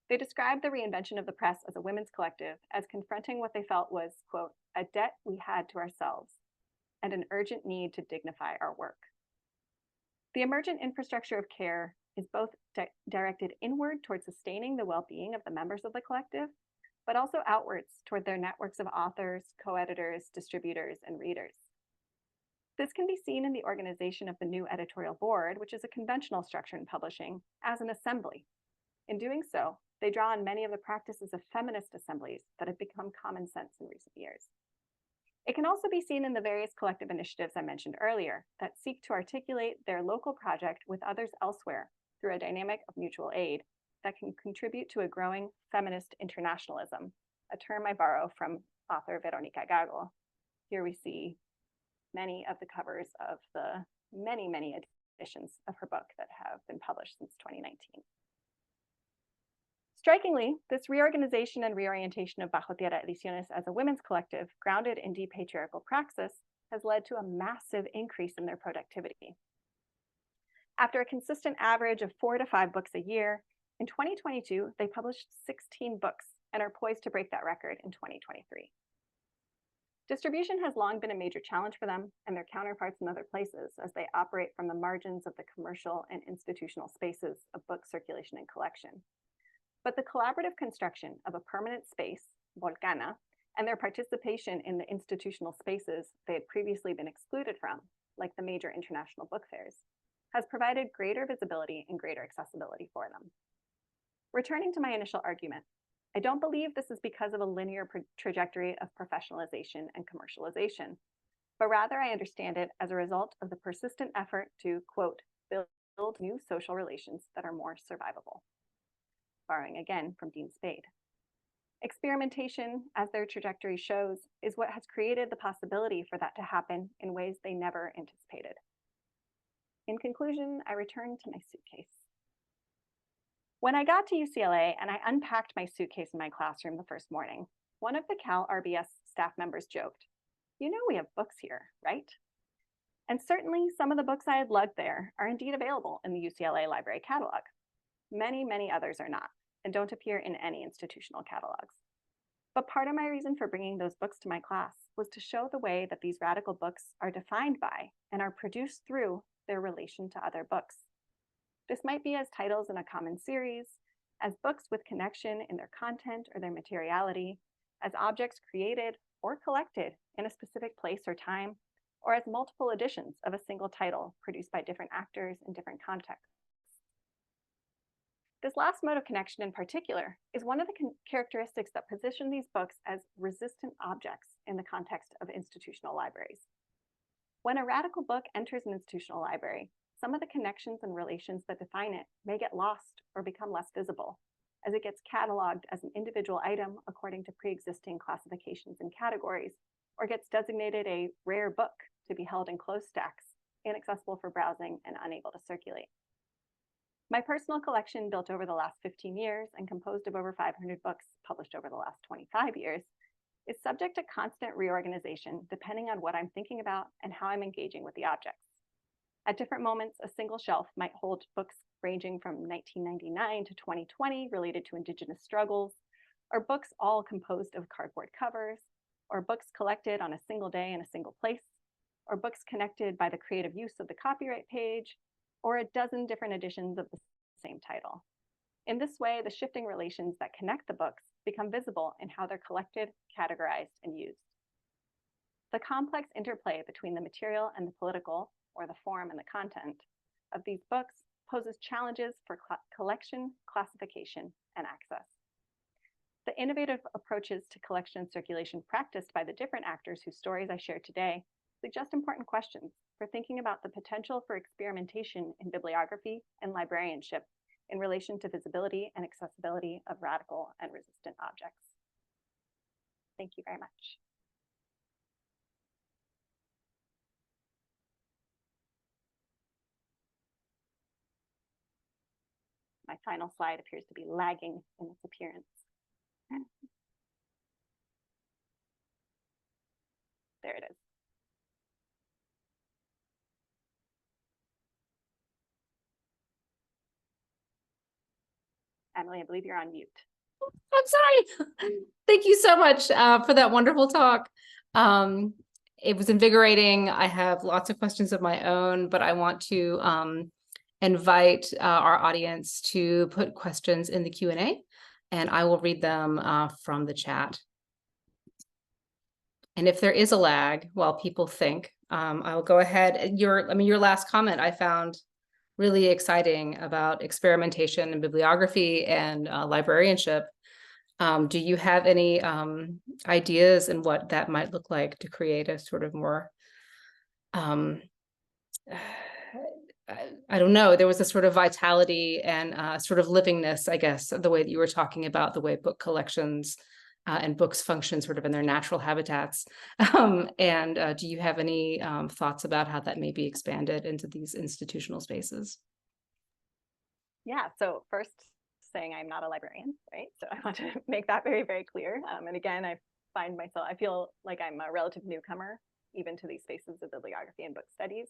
[SPEAKER 3] They described the reinvention of the press as a women's collective as confronting what they felt was, quote, a debt we had to ourselves and an urgent need to dignify our work. The emergent infrastructure of care is both directed inward toward sustaining the well-being of the members of the collective, but also outwards toward their networks of authors, co-editors, distributors, and readers. This can be seen in the organization of the new editorial board, which is a conventional structure in publishing, as an assembly. In doing so, they draw on many of the practices of feminist assemblies that have become common sense in recent years. It can also be seen in the various collective initiatives I mentioned earlier that seek to articulate their local project with others elsewhere through a dynamic of mutual aid that can contribute to a growing feminist internationalism, a term I borrow from author Veronica Gago. Here we see many of the covers of the many editions of her book that have been published since 2019. Strikingly, this reorganization and reorientation of Bajo Tierra Ediciones as a women's collective grounded in deep patriarchal praxis has led to a massive increase in their productivity. After a consistent average of 4 to 5 books a year, in 2022, they published 16 books and are poised to break that record in 2023. Distribution has long been a major challenge for them and their counterparts in other places as they operate from the margins of the commercial and institutional spaces of book circulation and collection. But the collaborative construction of a permanent space, Volcana, and their participation in the institutional spaces they had previously been excluded from, like the major international book fairs, has provided greater visibility and greater accessibility for them. Returning to my initial argument, I don't believe this is because of a linear trajectory of professionalization and commercialization, but rather I understand it as a result of the persistent effort to, quote, build new social relations that are more survivable. Borrowing again from Dean Spade. Experimentation, as their trajectory shows, is what has created the possibility for that to happen in ways they never anticipated. In conclusion, I returned to my suitcase. When I got to UCLA and I unpacked my suitcase in my classroom the first morning, one of the Cal RBS staff members joked, "You know we have books here, right?" And certainly some of the books I had lugged there are indeed available in the UCLA library catalog. Many, many others are not and don't appear in any institutional catalogs. But part of my reason for bringing those books to my class was to show the way that these radical books are defined by and are produced through their relation to other books. This might be as titles in a common series, as books with connection in their content or their materiality, as objects created or collected in a specific place or time, or as multiple editions of a single title produced by different actors in different contexts. This last mode of connection in particular is one of the characteristics that position these books as resistant objects in the context of institutional libraries. When a radical book enters an institutional library, some of the connections and relations that define it may get lost or become less visible, as it gets cataloged as an individual item according to pre-existing classifications and categories, or gets designated a rare book to be held in closed stacks, inaccessible for browsing and unable to circulate. My personal collection, built over the last 15 years and composed of over 500 books published over the last 25 years, is subject to constant reorganization depending on what I'm thinking about and how I'm engaging with the objects. At different moments, a single shelf might hold books ranging from 1999 to 2020 related to Indigenous struggles, or books all composed of cardboard covers, or books collected on a single day in a single place, or books connected by the creative use of the copyright page, or a dozen different editions of the same title. In this way, the shifting relations that connect the books become visible in how they're collected, categorized, and used. The complex interplay between the material and the political, or the form and the content, of these books poses challenges for collection, classification, and access. The innovative approaches to collection and circulation practiced by the different actors whose stories I shared today suggest important questions for thinking about the potential for experimentation in bibliography and librarianship in relation to visibility and accessibility of radical and resistant objects. Thank you very much. My final slide appears to be lagging in its appearance. There it is. Emily, I believe you're on mute.
[SPEAKER 1] I'm sorry. Thank you so much for that wonderful talk. It was invigorating. I have lots of questions of my own, but I want to invite our audience to put questions in the Q&A, and I will read them from the chat. And if there is a lag while people think, I will go ahead. Your last comment I found really exciting about experimentation and bibliography and librarianship. Do you have any ideas in what that might look like to create a sort of more, I don't know, there was a sort of vitality and sort of livingness, I guess, the way that you were talking about the way book collections and books function sort of in their natural habitats. Do you have any thoughts about how that may be expanded into these institutional spaces?
[SPEAKER 3] Yeah, so first saying I'm not a librarian, right? So I want to make that very, very clear. And again, I feel like I'm a relative newcomer even to these spaces of bibliography and book studies.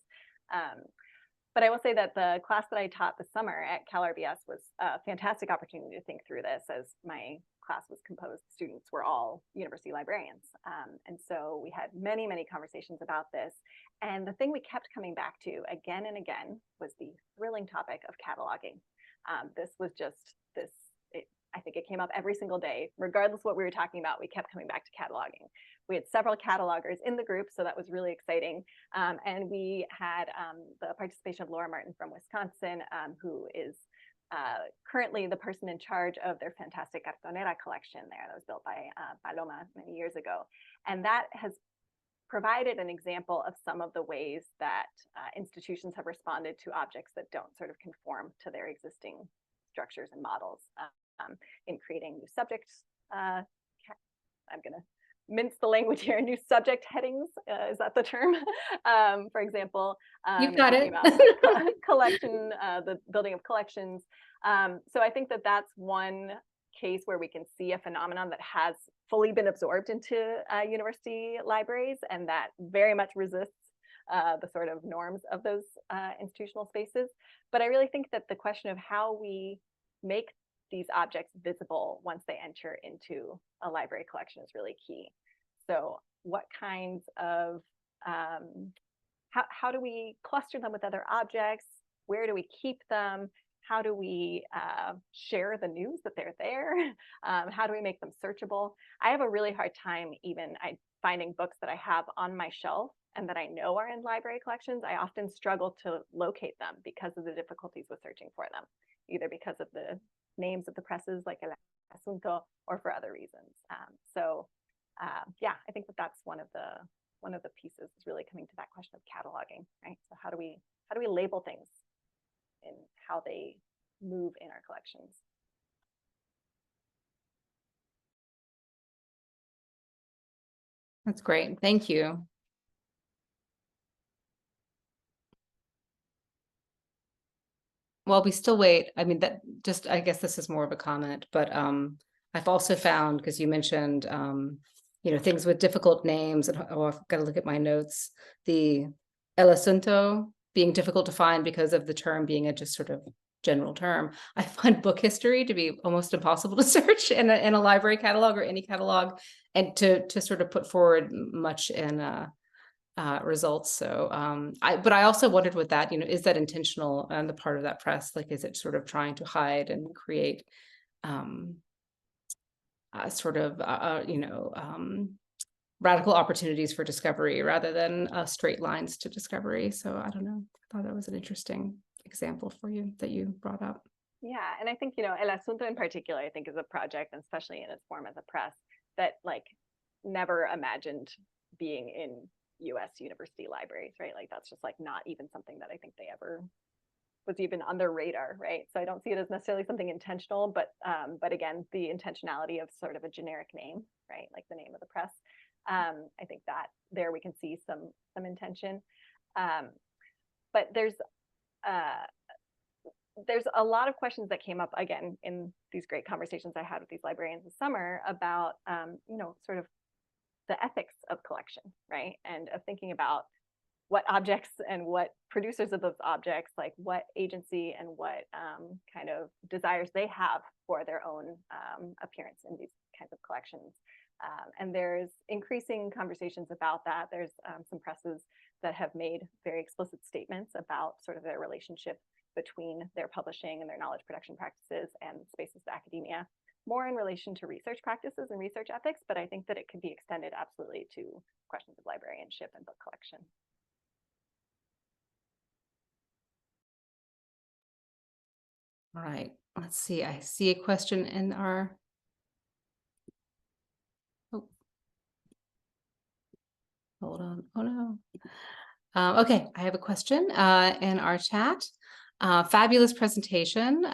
[SPEAKER 3] But I will say that the class that I taught this summer at Cal RBS was a fantastic opportunity to think through this, as my class was composed, students were all university librarians. And so we had many, many conversations about this. And the thing we kept coming back to again and again was the thrilling topic of cataloging. This was just this, I think it came up every single day, regardless of what we were talking about, we kept coming back to cataloging. We had several catalogers in the group, so that was really exciting. And we had the participation of Laura Martin from Wisconsin, who is currently the person in charge of their fantastic Cartonera collection there that was built by Paloma many years ago. And that has provided an example of some of the ways that institutions have responded to objects that don't sort of conform to their existing structures and models in creating new subjects. I'm going to mince the language here, new subject headings, is that the term? For example,
[SPEAKER 1] You got it.
[SPEAKER 3] about collection, the building of collections. So I think that that's one case where we can see a phenomenon that has fully been absorbed into university libraries and that very much resists the sort of norms of those institutional spaces. But I really think that the question of how we make these objects visible once they enter into a library collection is really key. So what kinds of, how do we cluster them with other objects? Where do we keep them? How do we share the news that they're there? How do we make them searchable? I have a really hard time even finding books that I have on my shelf and that I know are in library collections. I often struggle to locate them because of the difficulties with searching for them, either because of the names of the presses like El Asunto or for other reasons. Yeah, I think that that's one of the pieces is really coming to that question of cataloging, right? So how do we label things in how they move in our collections?
[SPEAKER 1] That's great. Thank you. While we still wait, I mean, that just, I guess this is more of a comment, but I've also found, because you mentioned, things with difficult names, and I've got to look at my notes, the El Asunto being difficult to find because of the term being a just sort of general term. I find book history to be almost impossible to search in a library catalog or any catalog, and to sort of put forward much in results. So but I also wondered with that, is that intentional on the part of that press? Like, is it sort of trying to hide and create radical opportunities for discovery rather than straight lines to discovery? So I don't know. I thought that was an interesting example for you that you brought up.
[SPEAKER 3] Yeah, and I think, El Asunto in particular, I think is a project, and especially in its form as a press, that like never imagined being in US university libraries, right? Like that's just like not even something that I think they ever was even on their radar, right? So I don't see it as necessarily something intentional, but again, the intentionality of sort of a generic name, right? Like the name of the press. I think that there we can see some intention. But there's a lot of questions that came up again in these great conversations I had with these librarians this summer about sort of the ethics of collection, right? And of thinking about what objects and what producers of those objects, like what agency and what kind of desires they have for their own appearance in these kinds of collections. And there's increasing conversations about that. There's some presses that have made very explicit statements about sort of their relationship between their publishing and their knowledge production practices and spaces of academia, more in relation to research practices and research ethics, but I think that it could be extended absolutely to questions of librarianship and book collection.
[SPEAKER 1] All right, let's see. I see a question in our. Oh, hold on. Oh no. Okay, I have a question in our chat. Fabulous presentation.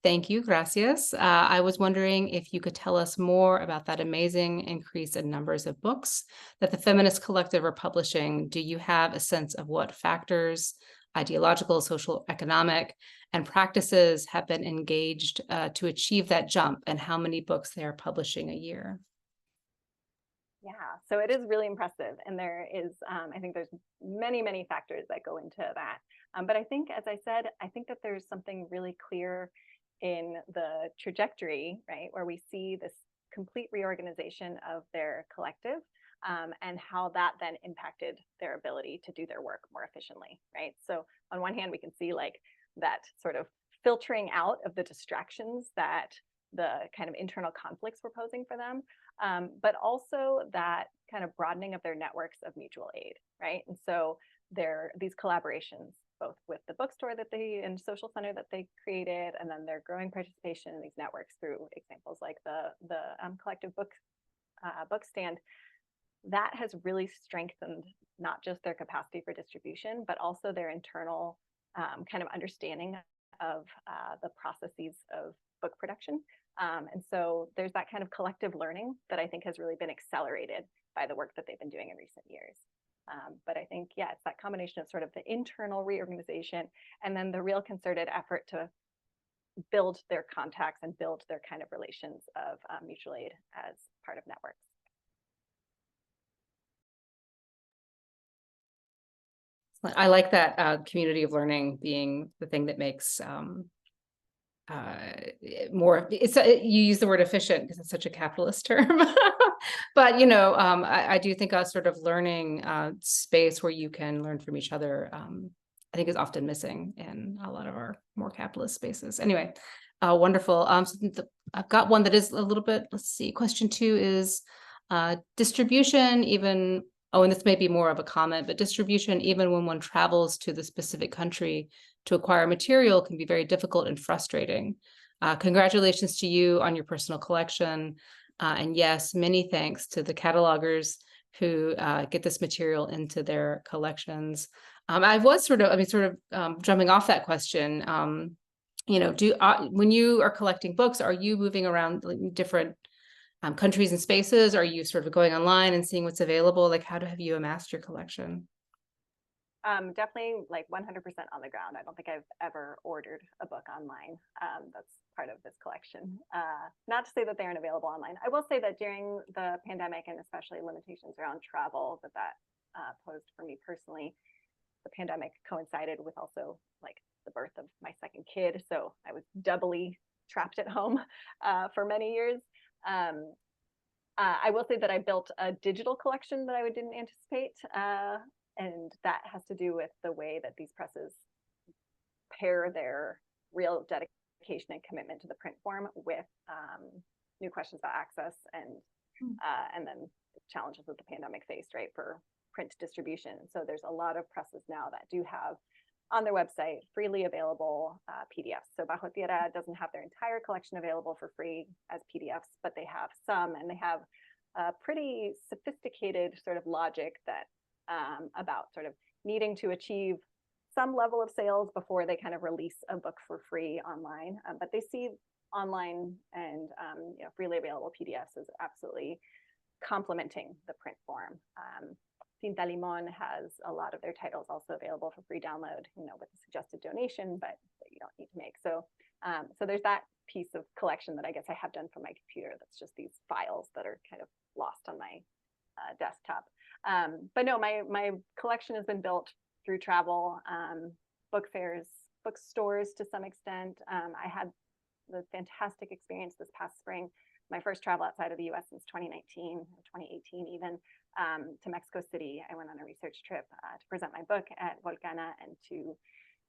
[SPEAKER 1] Thank you, gracias. I was wondering if you could tell us more about that amazing increase in numbers of books that the Feminist Collective are publishing. Do you have a sense of what factors, ideological, social, economic, and practices have been engaged to achieve that jump, and how many books they are publishing a year?
[SPEAKER 3] Yeah, so it is really impressive. And there is, I think there's many, many factors that go into that. But I think, as I said, I think that there's something really clear in the trajectory, right, where we see this complete reorganization of their collective, and how that then impacted their ability to do their work more efficiently, right? So on one hand, we can see like that sort of filtering out of the distractions that the kind of internal conflicts were posing for them, but also that kind of broadening of their networks of mutual aid, right? And so these collaborations, both with the bookstore and social center that they created, and then their growing participation in these networks through examples like the collective book stand, that has really strengthened not just their capacity for distribution, but also their internal kind of understanding of the processes of book production. And so there's that kind of collective learning that I think has really been accelerated by the work that they've been doing in recent years. But I think, yeah, it's that combination of sort of the internal reorganization and then the real concerted effort to build their contacts and build their kind of relations of mutual aid as part of networks.
[SPEAKER 1] I like that community of learning being the thing that makes more, you use the word efficient because it's such a capitalist term. But I do think a sort of learning space where you can learn from each other, I think is often missing in a lot of our more capitalist spaces. Anyway, wonderful. So I've got one that is a little bit, let's see, question 2 is distribution, even, oh, and this may be more of a comment, but distribution, even when one travels to the specific country to acquire material, can be very difficult and frustrating. Congratulations to you on your personal collection. And yes, many thanks to the catalogers who get this material into their collections. I was sort of jumping off that question. When you are collecting books, are you moving around different countries and spaces? Are you sort of going online and seeing what's available? Like, how have you amassed your collection?
[SPEAKER 3] Definitely like 100% on the ground. I don't think I've ever ordered a book online. That's part of this collection. Not to say that they aren't available online. I will say that during the pandemic, and especially limitations around travel that posed for me personally, the pandemic coincided with also like the birth of my second kid. So I was doubly trapped at home for many years. I will say that I built a digital collection that I didn't anticipate. And that has to do with the way that these presses pair their real dedication and commitment to the print form with new questions about access and then challenges that the pandemic faced, right, for print distribution. So there's a lot of presses now that do have on their website freely available PDFs. So Bajo Tierra doesn't have their entire collection available for free as PDFs, but they have some, and they have a pretty sophisticated sort of logic that about sort of needing to achieve some level of sales before they kind of release a book for free online. But they see online and freely available PDFs as absolutely complementing the print form. Tinta Limon has a lot of their titles also available for free download, with a suggested donation, but that you don't need to make. So there's that piece of collection that I guess I have done from my computer. That's just these files that are kind of lost on my desktop. But no, my collection has been built through travel, book fairs, bookstores to some extent. I had the fantastic experience this past spring, my first travel outside of the US since 2019, 2018 even, to Mexico City. I went on a research trip to present my book at Volcana and to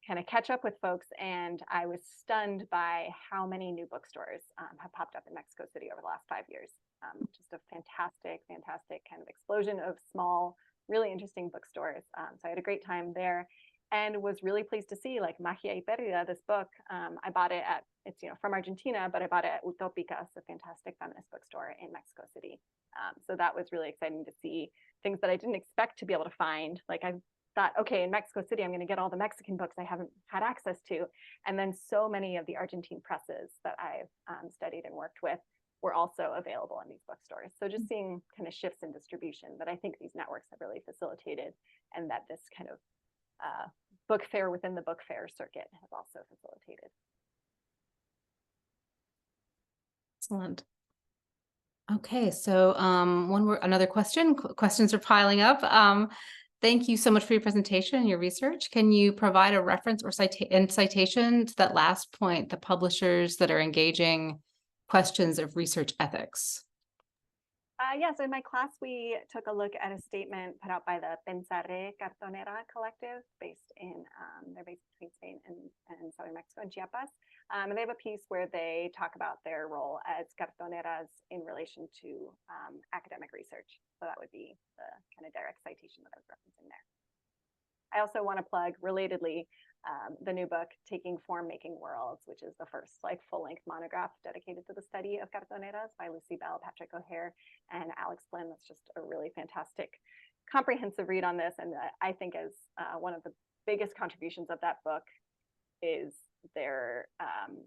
[SPEAKER 3] kind of catch up with folks. And I was stunned by how many new bookstores have popped up in Mexico City over the last 5 years. Just a fantastic kind of explosion of small, really interesting bookstores. So I had a great time there and was really pleased to see like Magia y Pérdida, this book. I bought it it's from Argentina, but I bought it at Utopicas, a fantastic feminist bookstore in Mexico City. So that was really exciting to see things that I didn't expect to be able to find. Like I thought, okay, in Mexico City, I'm going to get all the Mexican books I haven't had access to. And then so many of the Argentine presses that I've studied and worked with were also available in these bookstores. So just seeing kind of shifts in distribution that I think these networks have really facilitated, and that this kind of book fair within the book fair circuit has also facilitated.
[SPEAKER 1] Excellent. Okay, so another question. Questions are piling up. Thank you so much for your presentation and your research. Can you provide a reference or citation to that last point, the publishers that are engaging questions of research ethics?
[SPEAKER 3] Yeah, so in my class, we took a look at a statement put out by the Pensaré Cartonera Collective, they're based between Spain and southern Mexico and Chiapas. And they have a piece where they talk about their role as cartoneras in relation to academic research. So that would be the kind of direct citation that I was referencing there. I also want to plug, relatedly, the new book, Taking Form, Making Worlds, which is the first full-length monograph dedicated to the study of cartoneras by Lucy Bell, Patrick O'Hare, and Alex Blinn. That's just a really fantastic, comprehensive read on this. And I think as one of the biggest contributions of that book is their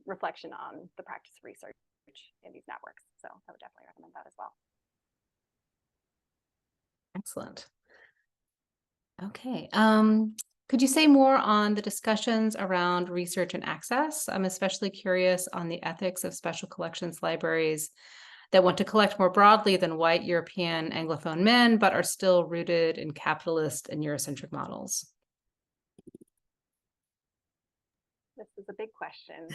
[SPEAKER 3] reflection on the practice of research in these networks. So I would definitely recommend that as well.
[SPEAKER 1] Excellent. Okay. Could you say more on the discussions around research and access? I'm especially curious on the ethics of special collections libraries that want to collect more broadly than white European Anglophone men, but are still rooted in capitalist and Eurocentric models.
[SPEAKER 3] This is a big question.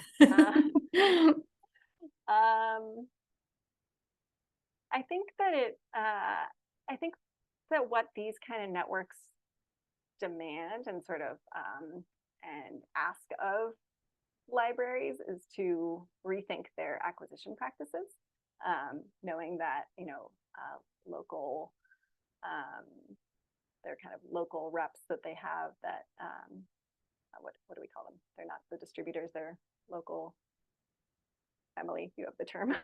[SPEAKER 3] I think that what these kind of networks demand and sort of and ask of libraries is to rethink their acquisition practices, knowing that local they're kind of local reps that they have that what do we call them? They're not the distributors, they're local. Emily, you have the term.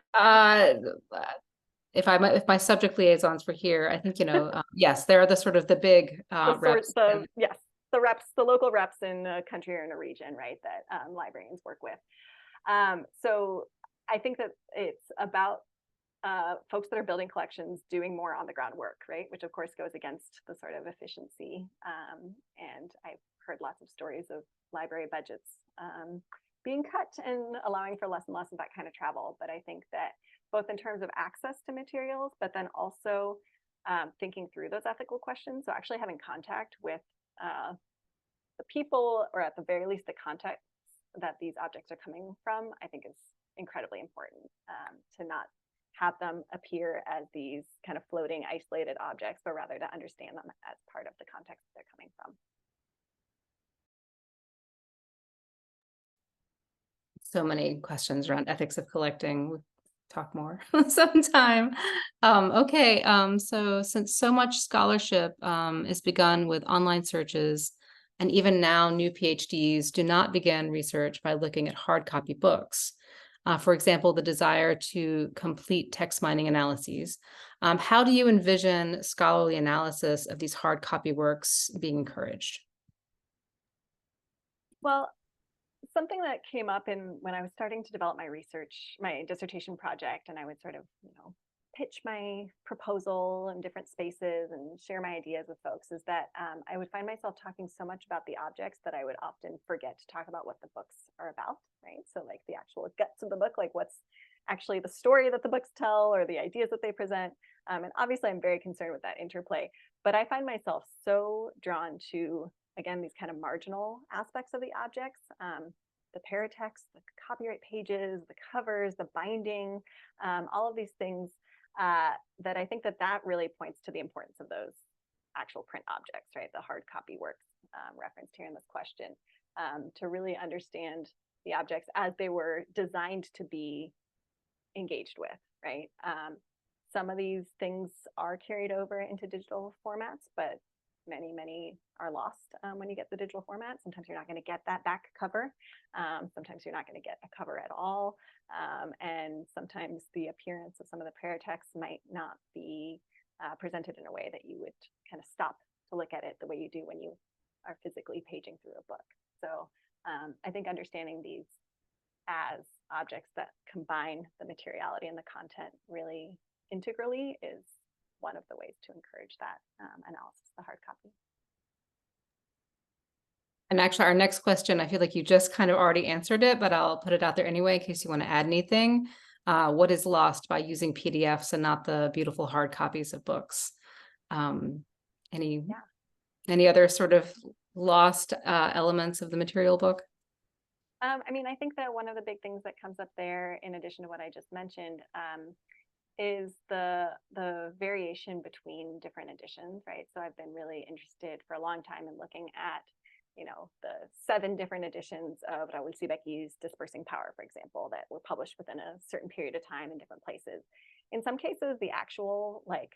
[SPEAKER 1] If my subject liaisons were here, I think, yes, they're the sort of the big reps.
[SPEAKER 3] Yes, the reps, the local reps in a country or in a region, right, that librarians work with. So I think that it's about folks that are building collections doing more on the ground work, right, which of course goes against the sort of efficiency. And I've heard lots of stories of library budgets being cut and allowing for less and less of that kind of travel. But I think that both in terms of access to materials, but then also thinking through those ethical questions. So actually having contact with the people, or at the very least, the context that these objects are coming from, I think is incredibly important, to not have them appear as these kind of floating, isolated objects, but rather to understand them as part of the context that they're coming from.
[SPEAKER 1] So many questions around ethics of collecting. We'll talk more sometime. Okay, so since so much scholarship is begun with online searches, and even now new PhDs do not begin research by looking at hard copy books. For example, the desire to complete text mining analyses. How do you envision scholarly analysis of these hard copy works being encouraged?
[SPEAKER 3] Well, something that came up when I was starting to develop my dissertation project, and I would sort of, pitch my proposal in different spaces and share my ideas with folks, is that I would find myself talking so much about the objects that I would often forget to talk about what the books are about, right? So like the actual guts of the book, like what's actually the story that the books tell or the ideas that they present. And obviously I'm very concerned with that interplay, but I find myself so drawn to, again, these kind of marginal aspects of the objects, the paratext, the copyright pages, the covers, the binding, all of these things that I think that really points to the importance of those actual print objects, right? The hard copy works referenced here in this question, to really understand the objects as they were designed to be engaged with, right? Some of these things are carried over into digital formats, but many are lost when you get the digital format. Sometimes you're not going to get that back cover. Sometimes you're not going to get a cover at all. And sometimes the appearance of some of the paratext might not be presented in a way that you would kind of stop to look at it the way you do when you are physically paging through a book. So I think understanding these as objects that combine the materiality and the content really integrally is one of the ways to encourage that analysis, the hard copy.
[SPEAKER 1] And actually, our next question, I feel like you just kind of already answered it, but I'll put it out there anyway in case you want to add anything. What is lost by using PDFs and not the beautiful hard copies of books? Any other sort of lost elements of the material book?
[SPEAKER 3] I mean, I think that one of the big things that comes up there, in addition to what I just mentioned, is the variation between different editions, right? So I've been really interested for a long time in looking at, you know, the 7 different editions of Raúl Sibecki's Dispersing Power, for example, that were published within a certain period of time in different places. In some cases, the actual, like,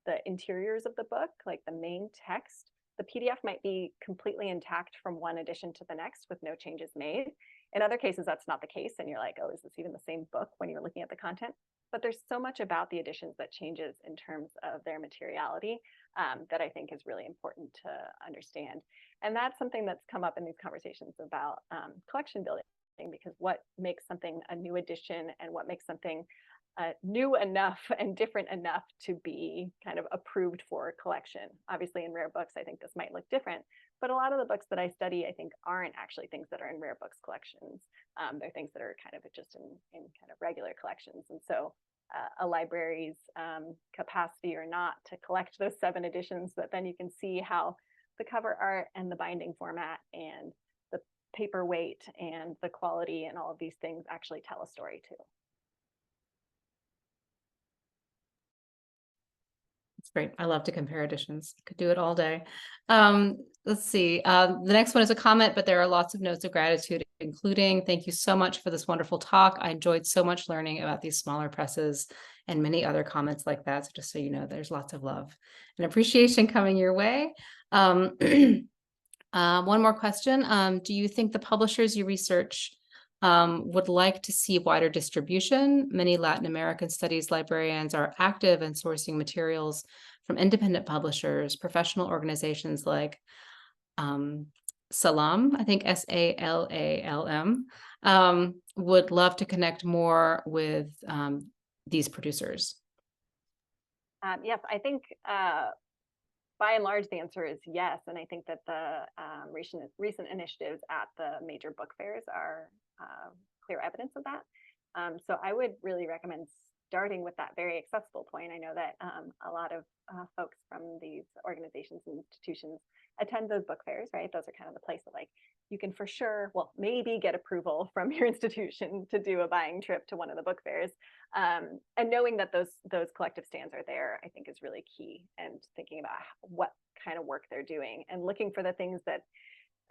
[SPEAKER 3] the interiors of the book, like the main text, the PDF might be completely intact from one edition to the next with no changes made. In other cases, that's not the case. And you're like, oh, is this even the same book when you're looking at the content? But there's so much about the editions that changes in terms of their materiality that I think is really important to understand. And that's something that's come up in these conversations about collection building, because what makes something a new edition and what makes something new enough and different enough to be kind of approved for collection. Obviously, in rare books, I think this might look different, but a lot of the books that I study, I think, aren't actually things that are in rare books collections. They're things that are kind of just in kind of regular collections. And so a library's capacity or not to collect those 7 editions, but then you can see how the cover art and the binding format and the paper weight and the quality and all of these things actually tell a story too.
[SPEAKER 1] It's great. I love to compare editions. Could do it all day. Let's see. The next one is a comment, but there are lots of notes of gratitude, including thank you so much for this wonderful talk. I enjoyed so much learning about these smaller presses, and many other comments like that. So just so you know, there's lots of love and appreciation coming your way. One more question. Do you think the publishers you research would like to see wider distribution? Many Latin American studies librarians are active in sourcing materials from independent publishers, professional organizations like Salam, I think SALALM, would love to connect more with these producers.
[SPEAKER 3] Yes, I think by and large, the answer is yes. And I think that the recent initiatives at the major book fairs are clear evidence of that. So I would really recommend starting with that very accessible point. I know that a lot of folks from these organizations and institutions attend those book fairs, right? Those are kind of the place that, like, you can for sure, well, maybe get approval from your institution to do a buying trip to one of the book fairs. And knowing that those collective stands are there, I think, is really key. And thinking about what kind of work they're doing and looking for the things that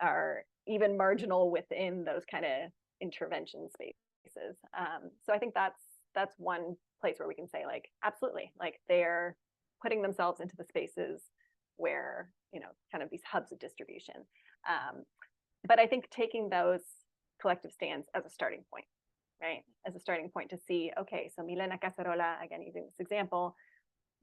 [SPEAKER 3] are even marginal within those kind of intervention spaces. So I think that's one place where we can say, like, absolutely, like, they're putting themselves into the spaces where, you know, kind of these hubs of distribution. But I think taking those collective stands as a starting point, right? As a starting point to see, okay, so Milena Casarola, again, using this example,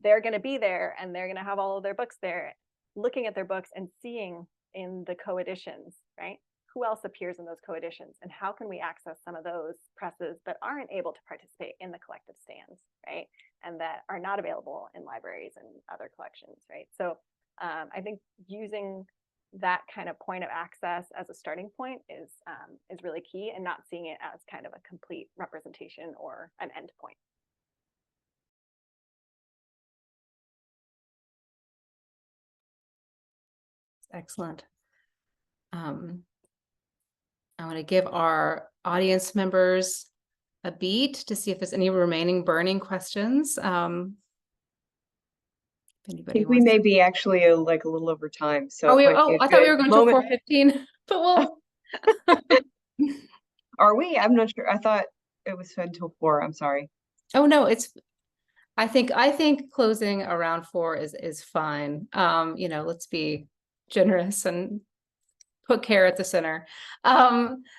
[SPEAKER 3] they're going to be there and they're going to have all of their books there, looking at their books and seeing in the co-editions, right? Who else appears in those co-editions, and how can we access some of those presses that aren't able to participate in the collective stands, right? And that are not available in libraries and other collections, right? So I think using that kind of point of access as a starting point is really key, and not seeing it as kind of a complete representation or an end point.
[SPEAKER 1] Excellent. I want to give our audience members a beat to see if there's any remaining burning questions. If
[SPEAKER 2] I think we may be actually like a little over time. So
[SPEAKER 1] I thought we were going to 4:15, but we'll.
[SPEAKER 2] Are we? I'm not sure. I thought it was until 4. I'm sorry.
[SPEAKER 1] Oh no, I think closing around 4 is fine. You know, let's be generous and put care at the center.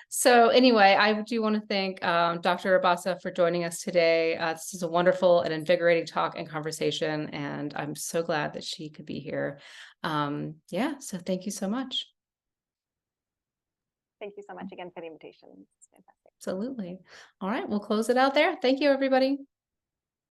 [SPEAKER 1] So anyway, I do want to thank Dr. Rabasa for joining us today. This is a wonderful and invigorating talk and conversation, and I'm so glad that she could be here. Yeah, so thank you so much.
[SPEAKER 3] Thank you so much again for the invitation. It's fantastic.
[SPEAKER 1] Absolutely. All right, we'll close it out there. Thank you, everybody.